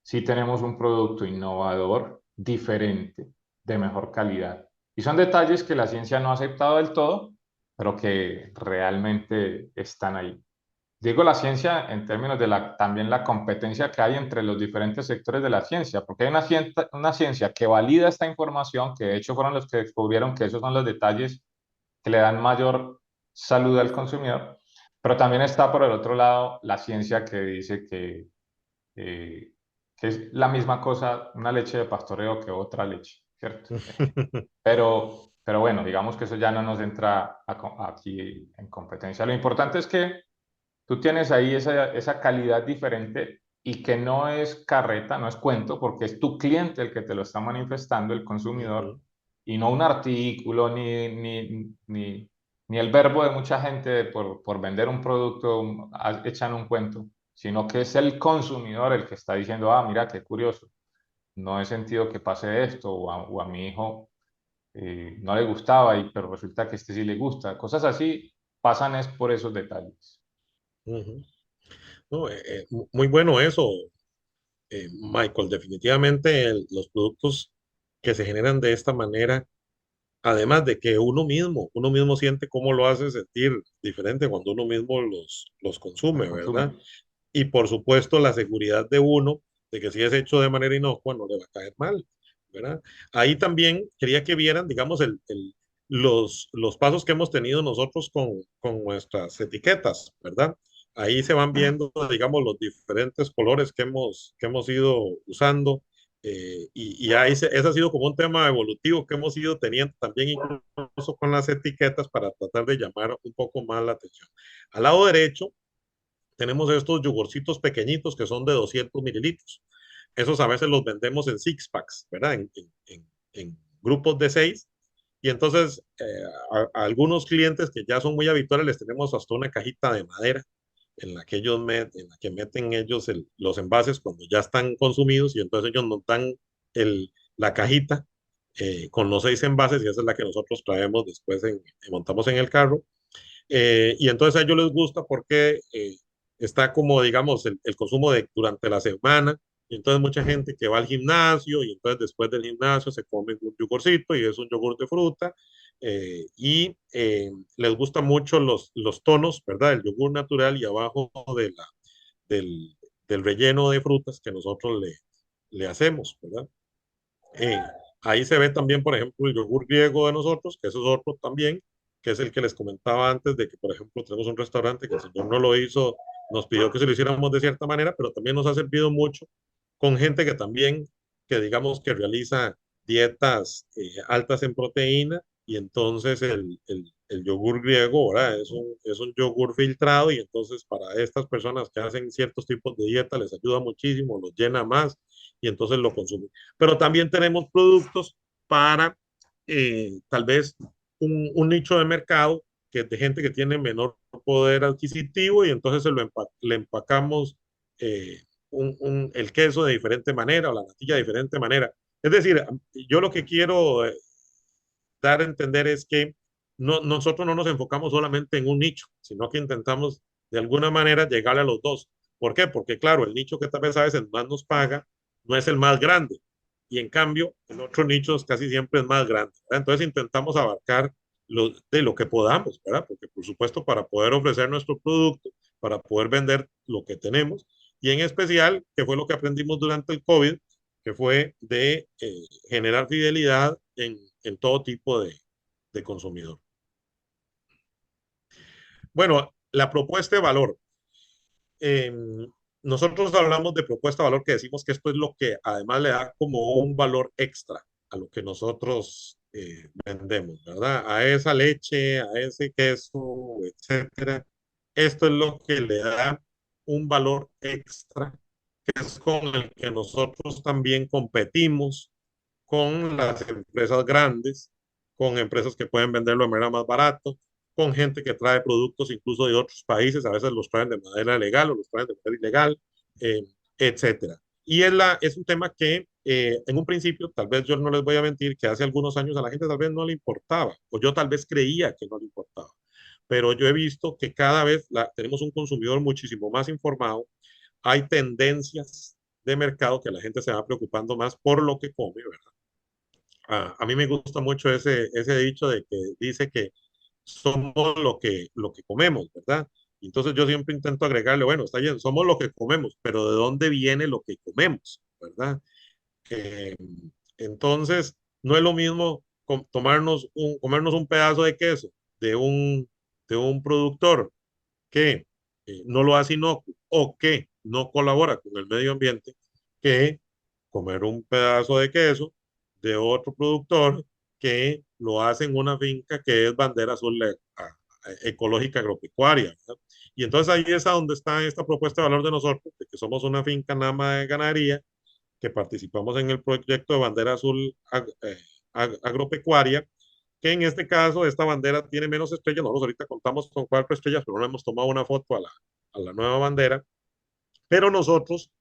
sí tenemos un producto innovador, diferente, de mejor calidad. Y son detalles que la ciencia no ha aceptado del todo, pero que realmente están ahí. Digo la ciencia en términos de también la competencia que hay entre los diferentes sectores de la ciencia, porque hay una ciencia que valida esta información, que de hecho fueron los que descubrieron que esos son los detalles que le dan mayor salud al consumidor, pero también está por el otro lado la ciencia que dice eh, que es la misma cosa una leche de pastoreo que otra leche, ¿cierto? Pero bueno, digamos que eso ya no nos entra aquí en competencia. Lo importante es que tú tienes ahí esa calidad diferente y que no es carreta, no es cuento, porque es tu cliente el que te lo está manifestando, el consumidor, ujú, y no un artículo ni el verbo de mucha gente por vender un producto echan un cuento, sino que es el consumidor el que está diciendo, ah, mira, qué curioso, no he sentido que pase esto, o a mi hijo no le gustaba, pero resulta que este sí le gusta. Cosas así pasan es por esos detalles. ujú. No, muy bueno eso, Michael. Definitivamente los productos que se generan de esta manera, además de que uno mismo siente cómo lo hace sentir diferente cuando uno mismo los Los consume, consume. ¿verdad? Y por supuesto la seguridad de uno, de que si es hecho de manera inocua, no le va a caer mal, ¿verdad? Ahí también quería que vieran, digamos, los pasos que hemos tenido nosotros con nuestras etiquetas, ¿verdad? Ahí se van viendo, digamos, los diferentes colores que hemos ido usando. Y ahí ese ha sido como un tema evolutivo que hemos ido teniendo también incluso con las etiquetas para tratar de llamar un poco más la atención. Al lado derecho tenemos estos yogurcitos pequeñitos que son de 200 mililitros. Esos a veces los vendemos en six packs, ¿verdad? En grupos de seis. Y entonces a algunos clientes que ya son muy habituales les tenemos hasta una cajita de madera en la que en la que meten ellos los envases cuando ya están consumidos y entonces ellos nos dan la cajita con los seis envases y esa es la que nosotros traemos después montamos en el carro y entonces a ellos les gusta porque está como, digamos, el consumo durante la semana. Y entonces mucha gente que va al gimnasio y entonces después del gimnasio se come un yogurcito y es un yogur de fruta. Les gustan mucho los tonos, ¿verdad? El yogur natural y abajo del, del relleno de frutas que nosotros le hacemos, ¿verdad? Eh, Ahí se ve también, por ejemplo, el yogur griego de nosotros, que eso es otro también, que es el que les comentaba antes de que, por ejemplo, tenemos un restaurante que el señor no lo hizo, nos pidió que se lo hiciéramos de cierta manera, pero también nos ha servido mucho con gente que también, que digamos que realiza dietas altas en proteína y entonces el yogur griego, ¿verdad? Es un yogur filtrado y entonces para estas personas que hacen ciertos tipos de dieta les ayuda muchísimo, los llena más y entonces lo consumen. Pero también tenemos productos para tal vez un nicho de mercado que es de gente que tiene menor poder adquisitivo y entonces le empacamos el queso de diferente manera o la natilla de diferente manera. Es decir, yo lo que quiero dar a entender es que nosotros no nos enfocamos solamente en un nicho, sino que intentamos de alguna manera llegar a los dos. ¿Por qué? Porque claro, el nicho que tal vez a veces más nos paga no es el más grande y en cambio el otro nicho casi siempre es más grande, ¿verdad? Entonces intentamos abarcar de lo que podamos, ¿verdad? Porque por supuesto para poder ofrecer nuestro producto, para poder vender lo que tenemos y en especial, que fue lo que aprendimos durante el COVID, que fue de generar fidelidad en todo tipo de consumidor. Bueno, la propuesta de valor. Eh, Nosotros hablamos de propuesta de valor que decimos que esto es lo que además le da como un valor extra a lo que nosotros vendemos, ¿verdad? A esa leche, a ese queso, etcétera. Esto es lo que le da un valor extra, que es con el que nosotros también competimos con las empresas grandes, con empresas que pueden venderlo de manera más barato, con gente que trae productos incluso de otros países, a veces los traen de manera legal o los traen de manera ilegal, eh, etcétera. Y es un tema que en un principio, tal vez yo no les voy a mentir, que hace algunos años a la gente tal vez no le importaba, o yo tal vez creía que no le importaba. Pero yo he visto que cada vez tenemos un consumidor muchísimo más informado, hay tendencias de mercado que la gente se va preocupando más por lo que come, ¿verdad? A mí me gusta mucho ese dicho de que dice que somos lo que comemos, ¿verdad? Y entonces yo siempre intento agregarle, bueno, está bien, somos lo que comemos, pero ¿de dónde viene lo que comemos, ¿verdad? Eh, entonces, no es lo mismo comernos un pedazo de queso de de un productor que no lo hace inocuo o que no colabora con el medio ambiente, que comer un pedazo de queso de otro productor que lo hace en una finca que es bandera azul ecológica agropecuaria, ¿verdad? Y entonces ahí es a donde está esta propuesta de valor de nosotros, de que somos una finca nada más de ganadería, que participamos en el proyecto de bandera azul agropecuaria, que en este caso esta bandera tiene menos estrellas. Nosotros ahorita contamos con 4 estrellas, pero no hemos tomado una foto a la nueva bandera, pero nosotros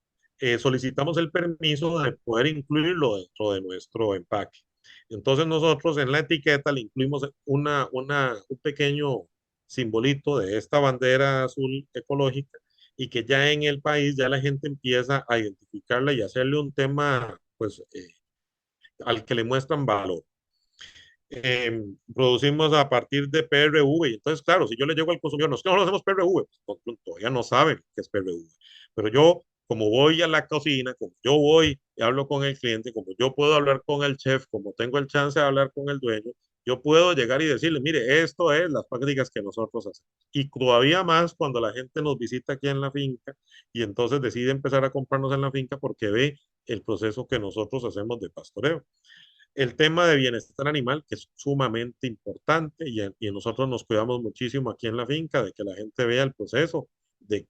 solicitamos el permiso de poder incluirlo dentro de nuestro empaque. Entonces nosotros en la etiqueta le incluimos un pequeño simbolito de esta bandera azul ecológica y que ya en el país ya la gente empieza a identificarla y hacerle un tema pues al que le muestran valor. Producimos a partir de PRV. Y entonces, claro, si yo le llego al consumidor, no es que no hacemos PRV, pues, todavía no saben qué es PRV. Pero yo, como voy a la cocina, como yo voy y hablo con el cliente, como yo puedo hablar con el chef, como tengo el chance de hablar con el dueño, yo puedo llegar y decirle, mire, esto es las prácticas que nosotros hacemos. Y todavía más cuando la gente nos visita aquí en la finca y entonces decide empezar a comprarnos en la finca porque ve el proceso que nosotros hacemos de pastoreo. El tema de bienestar animal, que es sumamente importante y nosotros nos cuidamos muchísimo aquí en la finca, de que la gente vea el proceso, de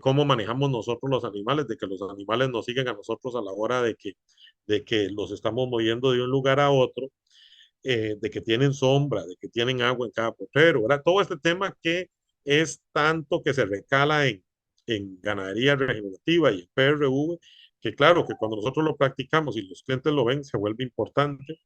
cómo manejamos nosotros los animales, de que los animales nos siguen a nosotros a la hora de que los estamos moviendo de un lugar a otro, de que tienen sombra, de que tienen agua en cada potrero, ¿verdad? Todo este tema que es tanto que se recala en ganadería regenerativa y en PRV, que claro, que cuando nosotros lo practicamos y los clientes lo ven, se vuelve importante.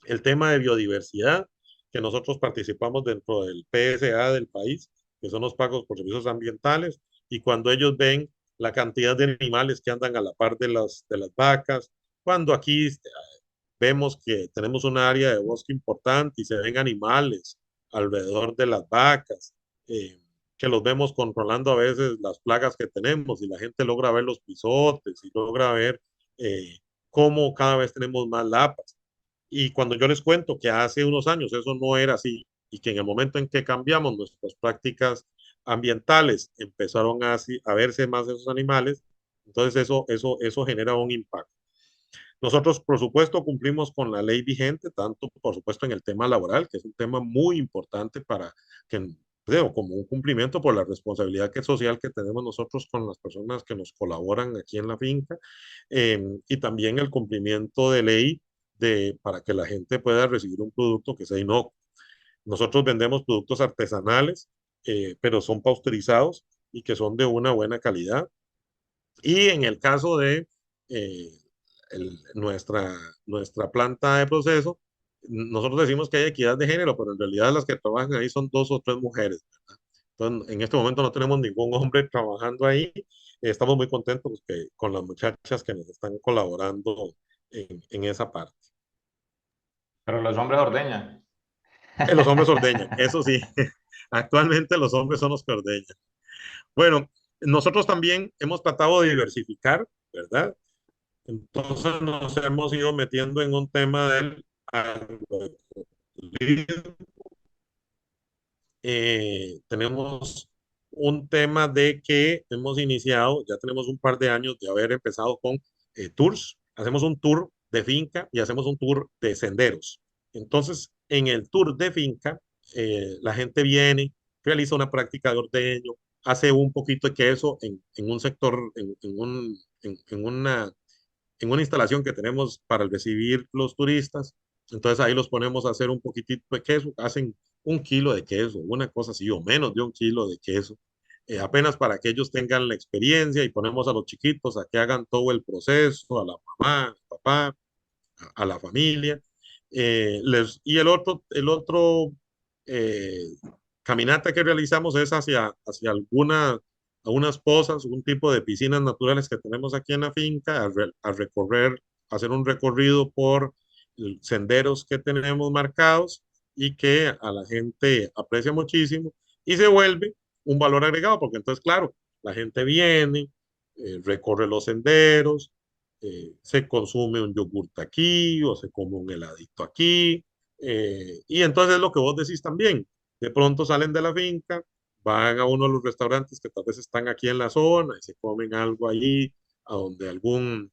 El tema de biodiversidad, que nosotros participamos dentro del PSA del país, que son los pagos por servicios ambientales, y cuando ellos ven la cantidad de animales que andan a la par de las vacas, cuando aquí vemos que tenemos un área de bosque importante y se ven animales alrededor de las vacas, que los vemos controlando a veces las plagas que tenemos y la gente logra ver los pisotes y logra ver eh, cómo cada vez tenemos más lapas. Y cuando yo les cuento que hace unos años eso no era así y que en el momento en que cambiamos nuestras prácticas ambientales empezaron a verse más esos animales, entonces eso genera un impacto. Nosotros, por supuesto, cumplimos con la ley vigente, tanto, por supuesto, en el tema laboral, que es un tema muy importante para que, creo, como un cumplimiento por la responsabilidad social que tenemos nosotros con las personas que nos colaboran aquí en la finca, y también el cumplimiento de ley para que la gente pueda recibir un producto que sea inocuo. Nosotros vendemos productos artesanales, pero son pasteurizados y que son de una buena calidad. Y en el caso de eh, nuestra, nuestra planta de proceso, nosotros decimos que hay equidad de género, pero en realidad las que trabajan ahí son 2 o 3 mujeres, ¿verdad? Entonces, en este momento no tenemos ningún hombre trabajando ahí. Estamos muy contentos con las muchachas que nos están colaborando en esa parte. Pero los hombres ordeñan. Los hombres ordeñan, eso sí. Actualmente los hombres son los que ordeñan. Bueno, nosotros también hemos tratado de diversificar, ¿verdad? Entonces nos hemos ido metiendo en un tema del agroecologismo. Tenemos un tema de que hemos iniciado, ya tenemos un par de años de haber empezado con tours. Hacemos un tour de finca y hacemos un tour de senderos. Entonces, en el tour de finca, la gente viene, realiza una práctica de ordeño, hace un poquito de queso en un sector, en una instalación que tenemos para recibir los turistas. Entonces ahí los ponemos a hacer un poquitito de queso, hacen 1 kilo de queso, una cosa así, o menos de 1 kilo de queso. apenas para que ellos tengan la experiencia y ponemos a los chiquitos a que hagan todo el proceso, a la mamá, al papá, a la familia. Y el otro eh, caminata que realizamos es hacia algunas pozas, un tipo de piscinas naturales que tenemos aquí en la finca, a recorrer, hacer un recorrido por senderos que tenemos marcados y que a la gente aprecia muchísimo y se vuelve un valor agregado, porque entonces, claro, la gente viene, recorre los senderos, se consume un yogurt aquí o se come un heladito aquí, y entonces lo que vos decís también, de pronto salen de la finca, van a uno de los restaurantes que tal vez están aquí en la zona y se comen algo allí, a donde algún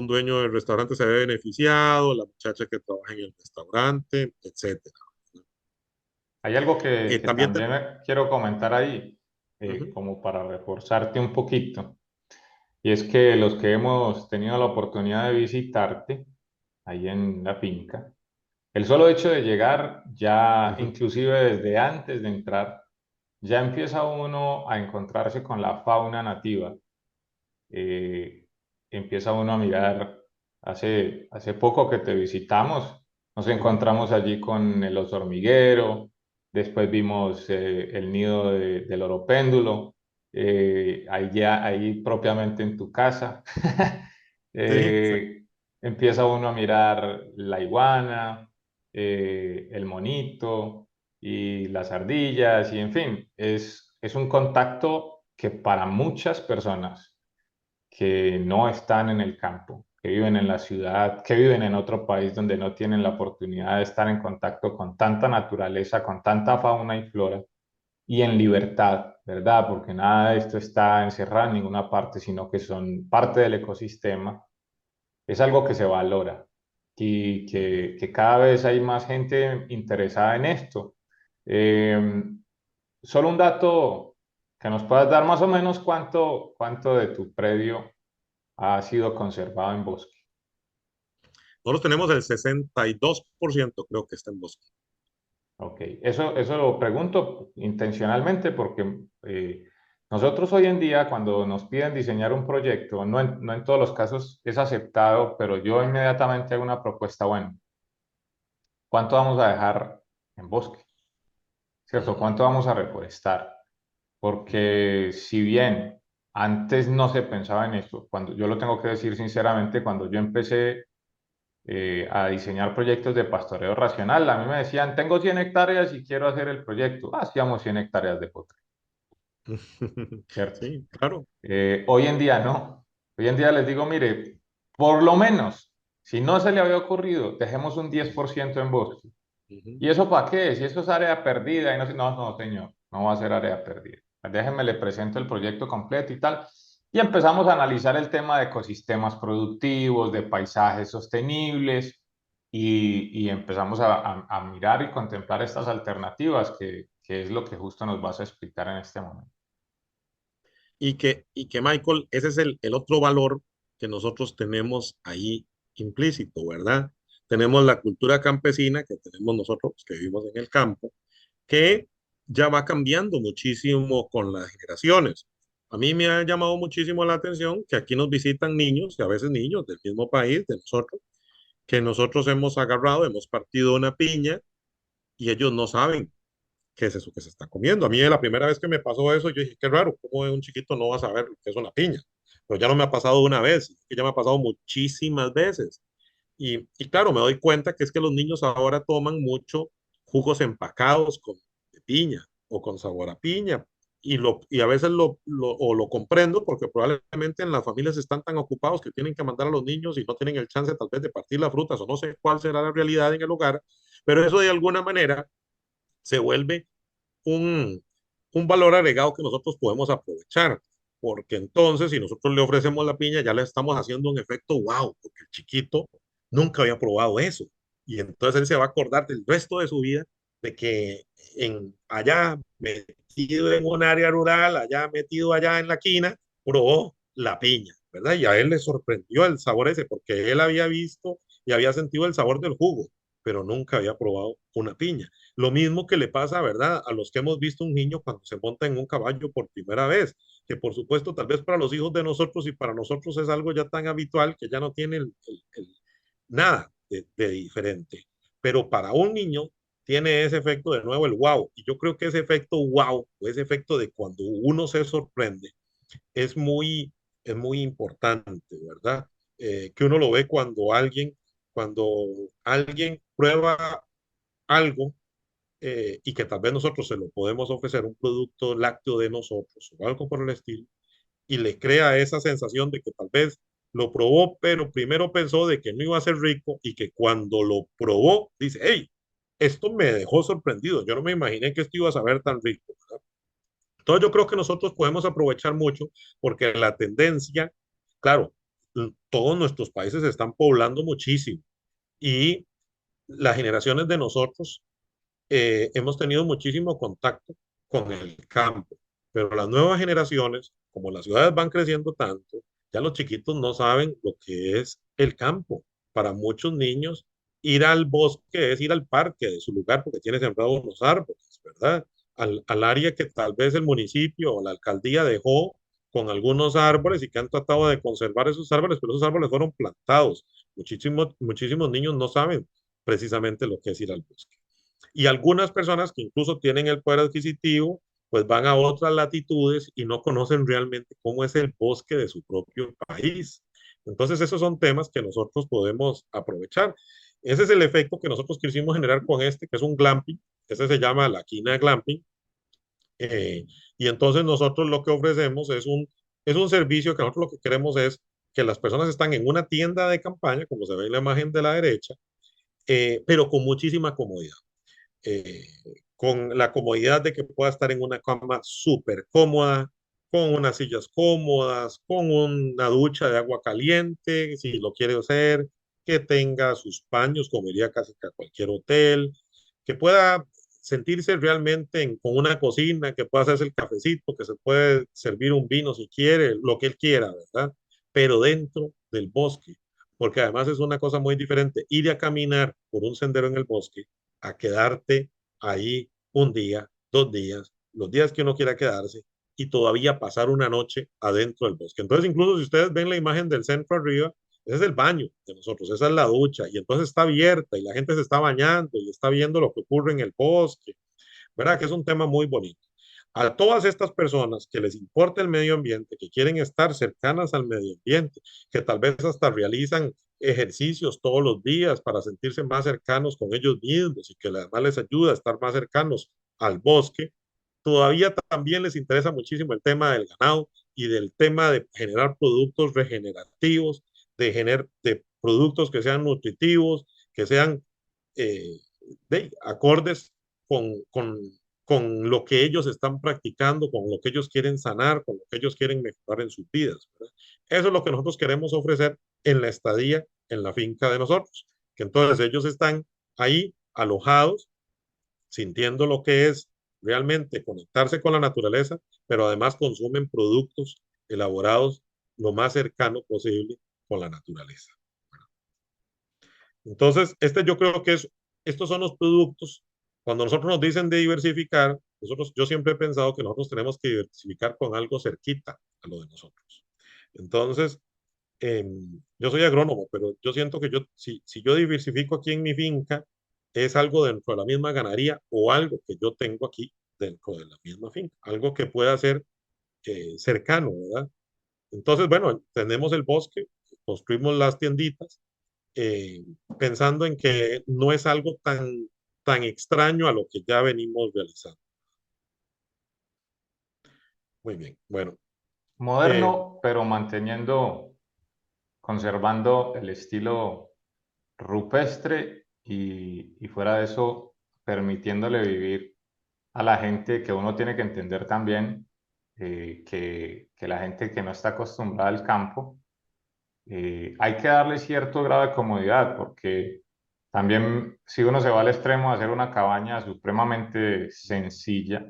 dueño del restaurante se ve beneficiado, la muchacha que trabaja en el restaurante, etcétera. Hay algo que También, también quiero comentar ahí, ujú, como para reforzarte un poquito, y es que los que hemos tenido la oportunidad de visitarte ahí en la finca, el solo hecho de llegar, ya ujú, inclusive desde antes de entrar, ya empieza uno a encontrarse con la fauna nativa. eh, Empieza uno a mirar, hace poco que te visitamos, nos ujú. encontramos allí con el oso hormiguero, después vimos el nido del oropéndulo, ahí propiamente en tu casa. Sí, Eh, Empieza uno a mirar la iguana, el monito y las ardillas, y en fin, es un contacto que para muchas personas que no están en el campo, que viven en la ciudad, que viven en otro país donde no tienen la oportunidad de estar en contacto con tanta naturaleza, con tanta fauna y flora, y en libertad, ¿verdad? Porque nada de esto está encerrado en ninguna parte, sino que son parte del ecosistema. Es algo que se valora y que cada vez hay más gente interesada en esto. Eh, Solo un dato que nos puedas dar más o menos cuánto de tu predio ha sido conservado en bosque. nosotros tenemos el 62%, creo que está en bosque. Ok, eso lo pregunto intencionalmente porque nosotros hoy en día cuando nos piden diseñar un proyecto, no en todos los casos es aceptado, pero yo inmediatamente hago una propuesta, bueno, ¿cuánto vamos a dejar en bosque? ¿Cierto? Ujú. ¿Cuánto vamos a reforestar? Porque si bien antes no se pensaba en esto, cuando yo lo tengo que decir sinceramente, cuando yo empecé a diseñar proyectos de pastoreo racional. A mí me decían, tengo 100 hectáreas y quiero hacer el proyecto. Hacíamos 100 hectáreas de potrero, ¿cierto? Sí, claro. Hoy en día no. Hoy en día les digo, mire, por lo menos, si no se le había ocurrido, dejemos un 10% en bosque. Ujú. ¿Y eso para qué? Si eso es área perdida. Y no, no, no, señor, no va a ser área perdida. Déjenme le presento el proyecto completo y tal. Y empezamos a analizar el tema de ecosistemas productivos, de paisajes sostenibles, y empezamos a mirar y contemplar estas alternativas, que es lo que justo nos vas a explicar en este momento. Y que Michael, ese es el otro valor que nosotros tenemos ahí implícito, ¿verdad? Tenemos la cultura campesina que tenemos nosotros que vivimos en el campo, que ya va cambiando muchísimo con las generaciones. A mí me ha llamado muchísimo la atención que aquí nos visitan niños, y a veces niños del mismo país, de nosotros, que nosotros hemos agarrado, hemos partido una piña y ellos no saben qué es eso que se está comiendo. A mí la primera vez que me pasó eso, yo dije, qué raro, ¿cómo un chiquito no va a saber qué es una piña? Pero ya no me ha pasado una vez, que ya me ha pasado muchísimas veces. Y claro, me doy cuenta que es que los niños ahora toman mucho jugos empacados con de piña o con sabor a piña. Y a veces lo comprendo porque probablemente en las familias están tan ocupados que tienen que mandar a los niños y no tienen el chance tal vez de partir las frutas o no sé cuál será la realidad en el hogar, pero eso de alguna manera se vuelve un, un valor agregado que nosotros podemos aprovechar, porque entonces si nosotros le ofrecemos la piña, ya le estamos haciendo un efecto wow, porque el chiquito nunca había probado eso. Y entonces él se va a acordar del resto de su vida de que allá metido en un área rural, allá metido allá en la quina, probó la piña, ¿verdad? Y a él le sorprendió el sabor ese, porque él había visto y había sentido el sabor del jugo, pero nunca había probado una piña. Lo mismo que le pasa, ¿verdad?, a los que hemos visto un niño cuando se monta en un caballo por primera vez, que por supuesto tal vez para los hijos de nosotros y para nosotros es algo ya tan habitual que ya no tiene nada de diferente. Pero para un niño tiene ese efecto de nuevo, el wow. Y yo creo que ese efecto wow, o ese efecto de cuando uno se sorprende, es es muy importante, ¿verdad? Que uno lo ve cuando alguien prueba algo y que tal vez nosotros se lo podemos ofrecer, un producto lácteo de nosotros o algo por el estilo, y le crea esa sensación de que tal vez lo probó, pero primero pensó de que no iba a ser rico y que cuando lo probó, dice, hey, esto me dejó sorprendido, yo no me imaginé que esto iba a saber tan rico, ¿verdad? Entonces yo creo que nosotros podemos aprovechar mucho porque la tendencia, claro, todos nuestros países se están poblando muchísimo y las generaciones de nosotros hemos tenido muchísimo contacto con el campo, pero las nuevas generaciones, como las ciudades van creciendo tanto, ya los chiquitos no saben lo que es el campo. Para muchos niños, ir al bosque es ir al parque de su lugar porque tiene sembrados unos árboles, ¿verdad? Al área que tal vez el municipio o la alcaldía dejó con algunos árboles y que han tratado de conservar esos árboles, pero esos árboles fueron plantados. Muchísimos niños no saben precisamente lo que es ir al bosque. Y algunas personas que incluso tienen el poder adquisitivo, pues van a otras latitudes y no conocen realmente cómo es el bosque de su propio país. Entonces, esos son temas que nosotros podemos aprovechar. Ese es el efecto que nosotros quisimos generar con este, que es un glamping. Ese se llama la quina glamping. Eh, y entonces nosotros lo que ofrecemos es un servicio que nosotros lo que queremos es que las personas están en una tienda de campaña, como se ve en la imagen de la derecha, pero con muchísima comodidad, eh, con la comodidad de que pueda estar en una cama súper cómoda, con unas sillas cómodas, con una ducha de agua caliente, si lo quiere hacer, que tenga sus baños, como iría casi a cualquier hotel, que pueda sentirse realmente con una cocina, que pueda hacerse el cafecito, que se puede servir un vino si quiere, lo que él quiera, ¿verdad? Pero dentro del bosque, porque además es una cosa muy diferente ir a caminar por un sendero en el bosque a quedarte ahí un día, 2 días, los días que uno quiera quedarse y todavía pasar una noche adentro del bosque. Entonces, incluso si ustedes ven la imagen del centro arriba, ese es el baño de nosotros, esa es la ducha, y entonces está abierta y la gente se está bañando y está viendo lo que ocurre en el bosque, ¿verdad? Que es un tema muy bonito. A todas estas personas que les importa el medio ambiente, que quieren estar cercanas al medio ambiente, que tal vez hasta realizan ejercicios todos los días para sentirse más cercanos con ellos mismos y que además les ayuda a estar más cercanos al bosque, todavía también les interesa muchísimo el tema del ganado y del tema de generar productos regenerativos, de productos que sean nutritivos, que sean eh, acordes con, con lo que ellos están practicando, con lo que ellos quieren sanar, con lo que ellos quieren mejorar en sus vidas, ¿verdad? Eso es lo que nosotros queremos ofrecer en la estadía en la finca de nosotros, que entonces ellos están ahí alojados, sintiendo lo que es realmente conectarse con la naturaleza, pero además consumen productos elaborados lo más cercano posible con la naturaleza. Entonces, yo creo que estos son los productos. Cuando nosotros nos dicen de diversificar, yo siempre he pensado que nosotros tenemos que diversificar con algo cerquita a lo de nosotros. Entonces, yo soy agrónomo, pero yo siento que si yo diversifico aquí en mi finca, es algo dentro de la misma ganadería o algo que yo tengo aquí dentro de la misma finca, algo que pueda ser cercano, ¿verdad? Entonces, bueno, tenemos el bosque, construimos las tienditas, eh, pensando en que no es algo tan extraño a lo que ya venimos realizando. Muy bien, bueno, eh, Moderno, pero manteniendo, conservando el estilo rupestre y fuera de eso, permitiéndole vivir a la gente que uno tiene que entender también, que la gente que no está acostumbrada al campo, hay que darle cierto grado de comodidad, porque también si uno se va al extremo de hacer una cabaña supremamente sencilla,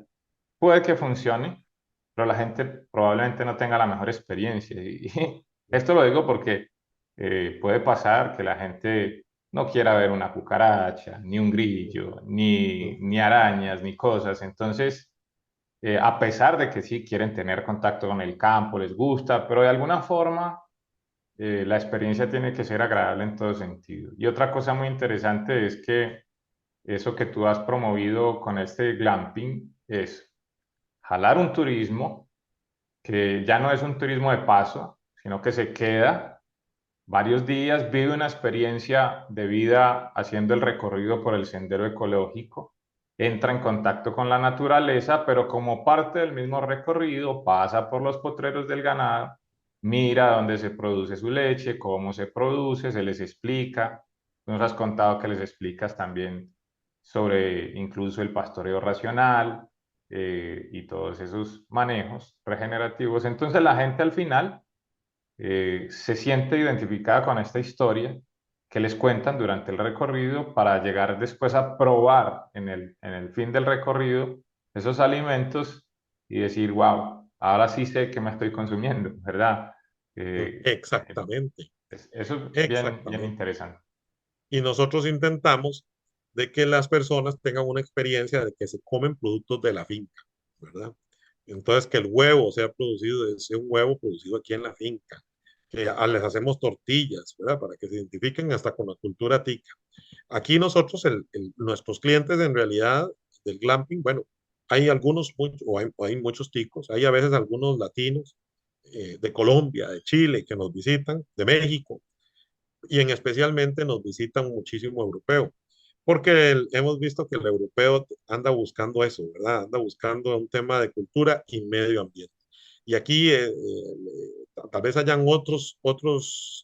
puede que funcione, pero la gente probablemente no tenga la mejor experiencia. Y esto lo digo porque puede pasar que la gente no quiera ver una cucaracha, ni un grillo, ni arañas, ni cosas. Entonces, a pesar de que sí quieren tener contacto con el campo, les gusta, pero de alguna forma la experiencia tiene que ser agradable en todo sentido. Y otra cosa muy interesante es que eso que tú has promovido con este glamping es jalar un turismo que ya no es un turismo de paso, sino que se queda varios días, vive una experiencia de vida haciendo el recorrido por el sendero ecológico, entra en contacto con la naturaleza, pero como parte del mismo recorrido pasa por los potreros del ganado, mira dónde se produce su leche, cómo se produce, se les explica. Tú nos has contado que les explicas también sobre incluso el pastoreo racional y todos esos manejos regenerativos. Entonces la gente al final se siente identificada con esta historia que les cuentan durante el recorrido para llegar después a probar en el fin del recorrido esos alimentos y decir, wow, ahora sí sé que me estoy consumiendo, ¿verdad? Eh, Exactamente, Eso es bien, bien exactamente. interesante. Y nosotros intentamos de que las personas tengan una experiencia de que se comen productos de la finca, ¿verdad? Entonces, que el huevo sea producido, sea un huevo producido aquí en la finca, que les hacemos tortillas, ¿verdad? Para que se identifiquen hasta con la cultura tica. Aquí nosotros, nuestros clientes en realidad del glamping, bueno, hay algunos, o hay muchos ticos, hay a veces algunos latinos de Colombia, de Chile, que nos visitan, de México, y en especialmente nos visitan muchísimo europeo, porque hemos visto que el europeo anda buscando eso, ¿verdad? Anda buscando un tema de cultura y medio ambiente. Y aquí tal vez hayan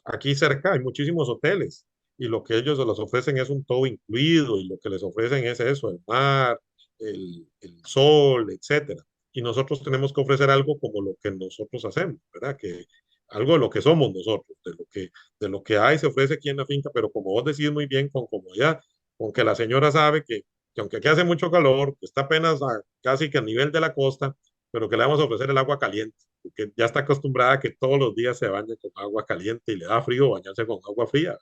aquí cerca hay muchísimos hoteles y lo que ellos les ofrecen es un todo incluido y lo que les ofrecen es eso, el mar, el sol, etcétera. Y nosotros tenemos que ofrecer algo como lo que nosotros hacemos, ¿verdad? Que algo de lo que somos nosotros, de lo que hay se ofrece aquí en la finca, pero como vos decís muy bien, con comodidad, con que la señora sabe que aunque aquí hace mucho calor, que está apenas casi que a nivel de la costa, pero que le vamos a ofrecer el agua caliente, porque ya está acostumbrada a que todos los días se bañe con agua caliente y le da frío bañarse con agua fría.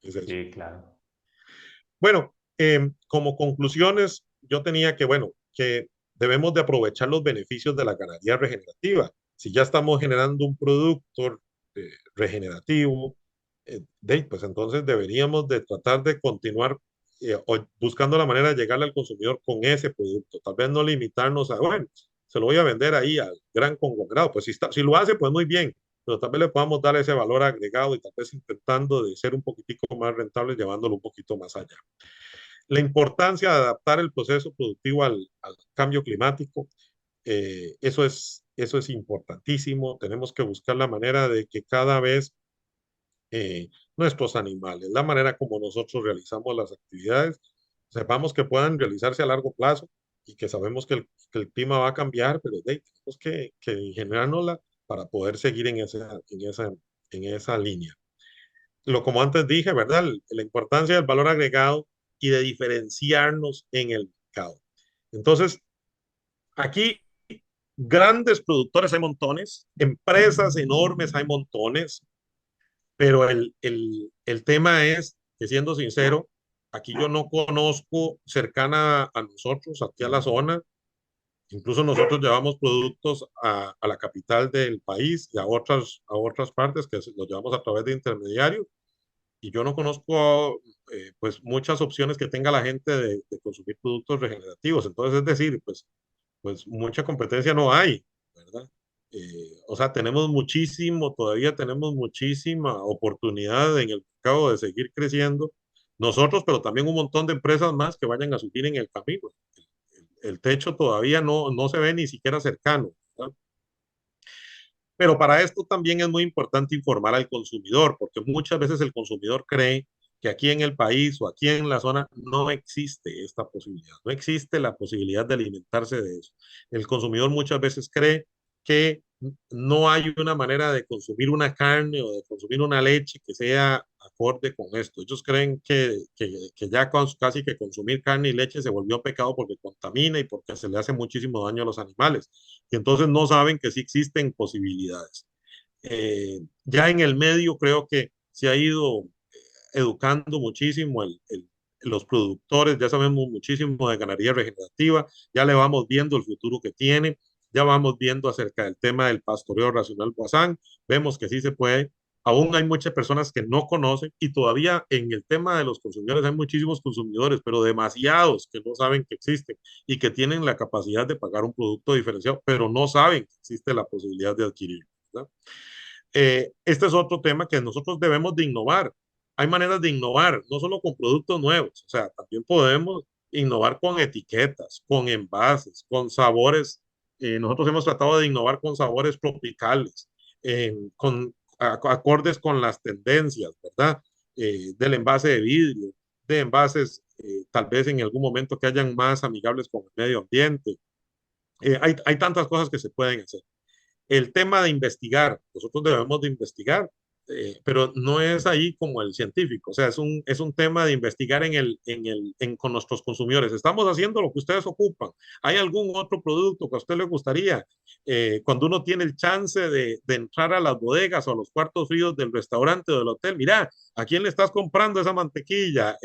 Es eso. Sí, claro. Bueno, como conclusiones, yo tenía que, bueno, que debemos de aprovechar los beneficios de la ganadería regenerativa. Si ya estamos generando un producto regenerativo, pues entonces deberíamos de tratar de continuar buscando la manera de llegarle al consumidor con ese producto. Tal vez no limitarnos a, bueno, se lo voy a vender ahí al gran conglomerado. Pues si lo hace, pues muy bien, pero tal vez le podamos dar ese valor agregado y tal vez intentando de ser un poquitico más rentable, llevándolo un poquito más allá. La importancia de adaptar el proceso productivo al cambio climático, eso es importantísimo. Tenemos que buscar la manera de que cada vez nuestros animales, la manera como nosotros realizamos las actividades, sepamos que puedan realizarse a largo plazo y que sabemos que el clima va a cambiar, pero tenemos que generárnosla para poder seguir en esa línea. Como antes dije, ¿verdad? La importancia del valor agregado y de diferenciarnos en el mercado. Entonces, aquí grandes productores hay montones, empresas enormes hay montones, pero el tema es que siendo sincero, aquí yo no conozco cercana a nosotros, aquí a la zona, incluso nosotros llevamos productos a la capital del país y a otras partes que los llevamos a través de intermediarios y yo no conozco pues muchas opciones que tenga la gente de consumir productos regenerativos. Entonces, es decir, pues mucha competencia no hay, ¿verdad? O sea, todavía tenemos muchísima oportunidad en el mercado de seguir creciendo nosotros, pero también un montón de empresas más que vayan a subir en el camino. El techo todavía no se ve ni siquiera cercano, ¿verdad? Pero para esto también es muy importante informar al consumidor, porque muchas veces el consumidor cree que aquí en el país o aquí en la zona no existe esta posibilidad, no existe la posibilidad de alimentarse de eso. El consumidor muchas veces cree que no hay una manera de consumir una carne o de consumir una leche que sea acorde con esto. Ellos creen que ya casi que consumir carne y leche se volvió pecado porque contamina y porque se le hace muchísimo daño a los animales y entonces no saben que sí existen posibilidades. Ya en el medio creo que se ha ido educando muchísimo los productores, ya sabemos muchísimo de ganadería regenerativa, ya le vamos viendo el futuro que tiene, ya vamos viendo acerca del tema del pastoreo racional Boisán, vemos que sí se puede. Aún hay muchas personas que no conocen y todavía en el tema de los consumidores hay muchísimos consumidores, pero demasiados que no saben que existen y que tienen la capacidad de pagar un producto diferenciado, pero no saben que existe la posibilidad de adquirirlo, ¿verdad? Este es otro tema que nosotros debemos de innovar. Hay maneras de innovar, no solo con productos nuevos, o sea, también podemos innovar con etiquetas, con envases, con sabores. Nosotros hemos tratado de innovar con sabores tropicales, con acordes con las tendencias, ¿verdad? Del envase de vidrio, de envases tal vez en algún momento que hayan más amigables con el medio ambiente. Hay tantas cosas que se pueden hacer. El tema de investigar, nosotros debemos de investigar, pero no es ahí como el científico, o sea, es un tema de investigar con nuestros consumidores. Estamos haciendo lo que ustedes ocupan. ¿Hay algún otro producto que a usted le gustaría? Cuando uno tiene el chance de entrar a las bodegas o a los cuartos fríos del restaurante o del hotel, mira, ¿a quién le estás comprando esa mantequilla?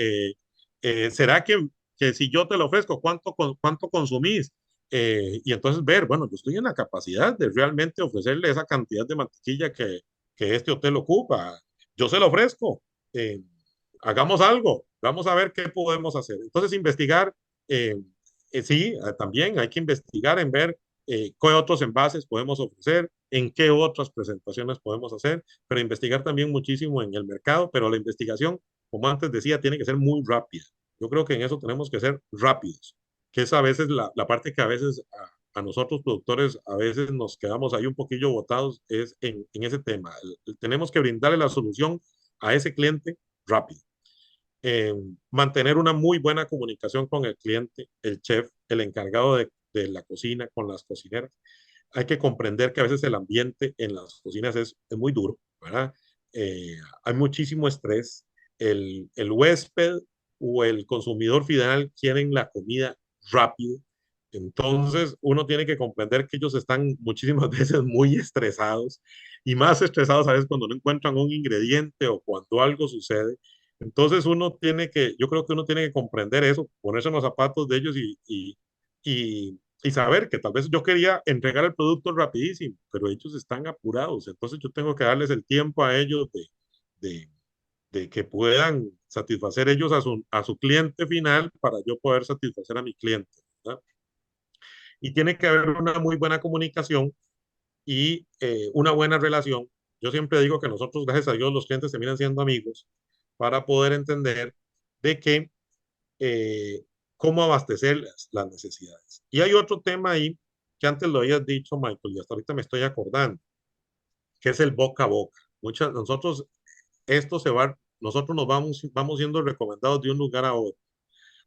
¿Será que si yo te lo ofrezco, cuánto consumís? Y entonces ver, bueno, yo estoy en la capacidad de realmente ofrecerle esa cantidad de mantequilla que este hotel ocupa. Yo se lo ofrezco. Eh, Hagamos algo. Vamos a ver qué podemos hacer. Entonces, investigar, eh, sí, también hay que investigar en ver qué otros envases podemos ofrecer, en qué otras presentaciones podemos hacer, pero investigar también muchísimo en el mercado, pero la investigación, como antes decía, tiene que ser muy rápida. Yo creo que en eso tenemos que ser rápidos, que es a veces la parte que a veces a nosotros productores a veces nos quedamos ahí un poquillo botados, es en ese tema. Tenemos que brindarle la solución a ese cliente rápido. Eh, Mantener una muy buena comunicación con el cliente, el chef, el encargado de la cocina, con las cocineras. Hay que comprender que a veces el ambiente en las cocinas es muy duro, ¿verdad? Hay muchísimo estrés. El huésped o el consumidor final quieren la comida rápido. Entonces, uno tiene que comprender que ellos están muchísimas veces muy estresados y más estresados a veces cuando no encuentran un ingrediente o cuando algo sucede. Entonces, yo creo que uno tiene que comprender eso, ponerse en los zapatos de ellos y saber que tal vez yo quería entregar el producto rapidísimo, pero ellos están apurados. Entonces, yo tengo que darles el tiempo a ellos de, de que puedan satisfacer ellos a su cliente final para yo poder satisfacer a mi cliente, ¿verdad? Y tiene que haber una muy buena comunicación y una buena relación. Yo siempre digo que nosotros, gracias a Dios, los clientes terminan siendo amigos para poder entender de que cómo abastecer las necesidades. Y hay otro tema ahí que antes lo habías dicho, Michael, y hasta ahorita me estoy acordando, que es el boca a boca. Nosotros vamos siendo recomendados de un lugar a otro,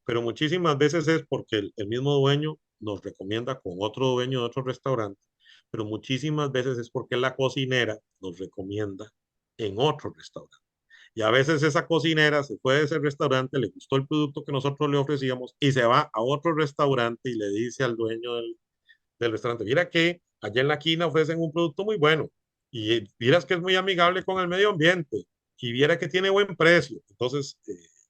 pero muchísimas veces es porque el mismo dueño nos recomienda con otro dueño de otro restaurante, pero muchísimas veces es porque la cocinera nos recomienda en otro restaurante. Y a veces esa cocinera se fue de ese restaurante, le gustó el producto que nosotros le ofrecíamos y se va a otro restaurante y le dice al dueño del restaurante, mira que allá en la quina ofrecen un producto muy bueno y miras que es muy amigable con el medio ambiente y viera que tiene buen precio. Entonces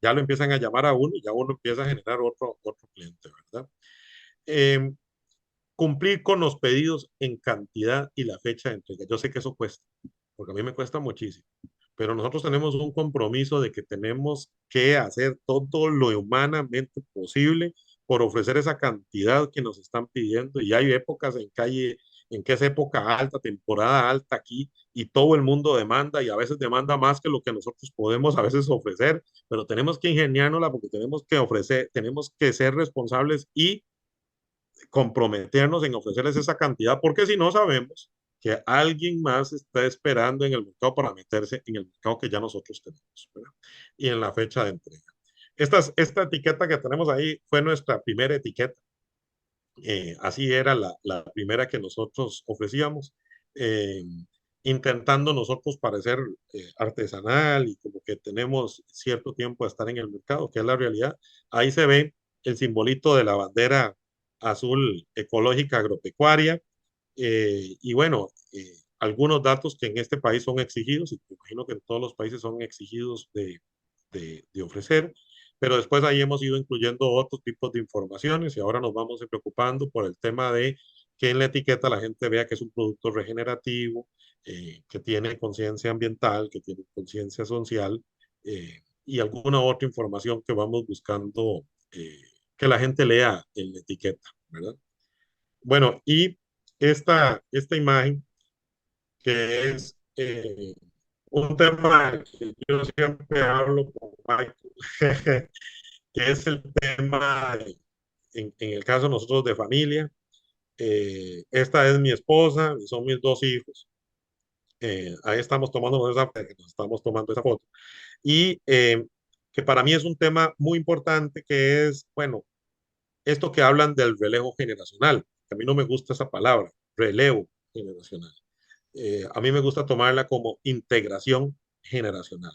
ya lo empiezan a llamar a uno y ya uno empieza a generar otro cliente, ¿verdad? Eh, Cumplir con los pedidos en cantidad y la fecha de entrega. Yo sé que eso cuesta, porque a mí me cuesta muchísimo, pero nosotros tenemos un compromiso de que tenemos que hacer todo lo humanamente posible por ofrecer esa cantidad que nos están pidiendo. Y hay épocas en que es época alta, temporada alta aquí, y todo el mundo demanda y a veces demanda más que lo que nosotros podemos a veces ofrecer, pero tenemos que ingeniárnosla porque tenemos que ofrecer, tenemos que ser responsables y comprometernos en ofrecerles esa cantidad, porque si no sabemos que alguien más está esperando en el mercado para meterse en el mercado que ya nosotros tenemos, ¿verdad? Y en la fecha de entrega. Esta etiqueta que tenemos ahí fue nuestra primera etiqueta. Así era la primera que nosotros ofrecíamos, eh, intentando nosotros parecer artesanal y como que tenemos cierto tiempo de estar en el mercado, que es la realidad. Ahí se ve el simbolito de la bandera azul ecológica agropecuaria. Y bueno, algunos datos que en este país son exigidos, y me imagino que en todos los países son exigidos de ofrecer, pero después ahí hemos ido incluyendo otros tipos de informaciones y ahora nos vamos preocupando por el tema de que en la etiqueta la gente vea que es un producto regenerativo, que tiene conciencia ambiental, que tiene conciencia social y alguna otra información que vamos buscando que la gente lea en la etiqueta, ¿verdad? Bueno, y esta imagen que es un tema que yo siempre hablo con Michael, que es el tema, en el caso de nosotros de familia. Esta es mi esposa y son mis dos hijos. Ahí estamos tomando estamos tomando esa foto. Y que para mí es un tema muy importante que es, bueno, esto que hablan del relevo generacional. A mí no me gusta esa palabra, relevo generacional. A mí me gusta tomarla como integración generacional.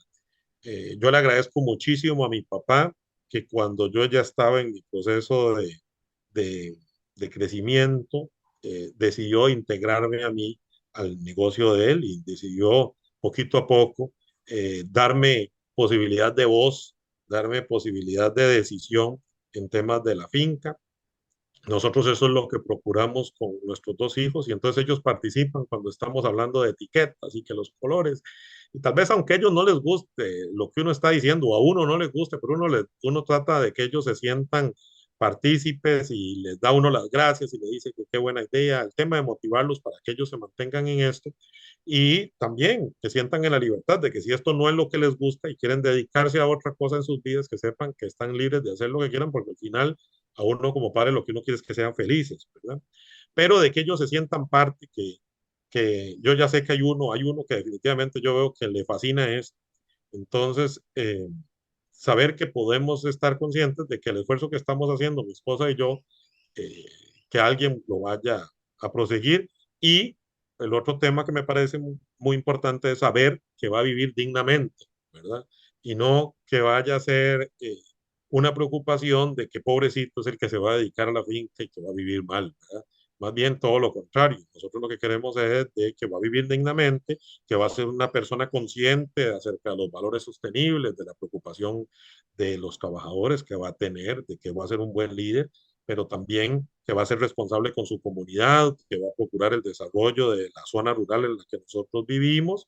Yo le agradezco muchísimo a mi papá que cuando yo ya estaba en mi proceso de, de crecimiento, decidió integrarme a mí al negocio de él y decidió poquito a poco darme posibilidad de voz, darme posibilidad de decisión en temas de la finca. Nosotros eso es lo que procuramos con nuestros dos hijos y entonces ellos participan cuando estamos hablando de etiquetas y que los colores, y tal vez aunque a ellos no les guste lo que uno está diciendo, o a uno no les guste, pero uno trata de que ellos se sientan partícipes y les da uno las gracias y le dice que qué buena idea, el tema de motivarlos para que ellos se mantengan en esto y también que sientan en la libertad de que si esto no es lo que les gusta y quieren dedicarse a otra cosa en sus vidas, que sepan que están libres de hacer lo que quieran porque al final a uno como padre lo que uno quiere es que sean felices, ¿verdad? Pero de que ellos se sientan parte, que yo ya sé que hay uno que definitivamente yo veo que le fascina esto. Entonces, saber que podemos estar conscientes de que el esfuerzo que estamos haciendo, mi esposa y yo, eh, que alguien lo vaya a proseguir. Y el otro tema que me parece muy importante es saber que va a vivir dignamente, ¿verdad? Y no que vaya a ser una preocupación de que pobrecito es el que se va a dedicar a la finca y que va a vivir mal, ¿verdad? Más bien todo lo contrario. Nosotros lo que queremos es de que va a vivir dignamente, que va a ser una persona consciente acerca de los valores sostenibles, de la preocupación de los trabajadores que va a tener, de que va a ser un buen líder, pero también que va a ser responsable con su comunidad, que va a procurar el desarrollo de la zona rural en la que nosotros vivimos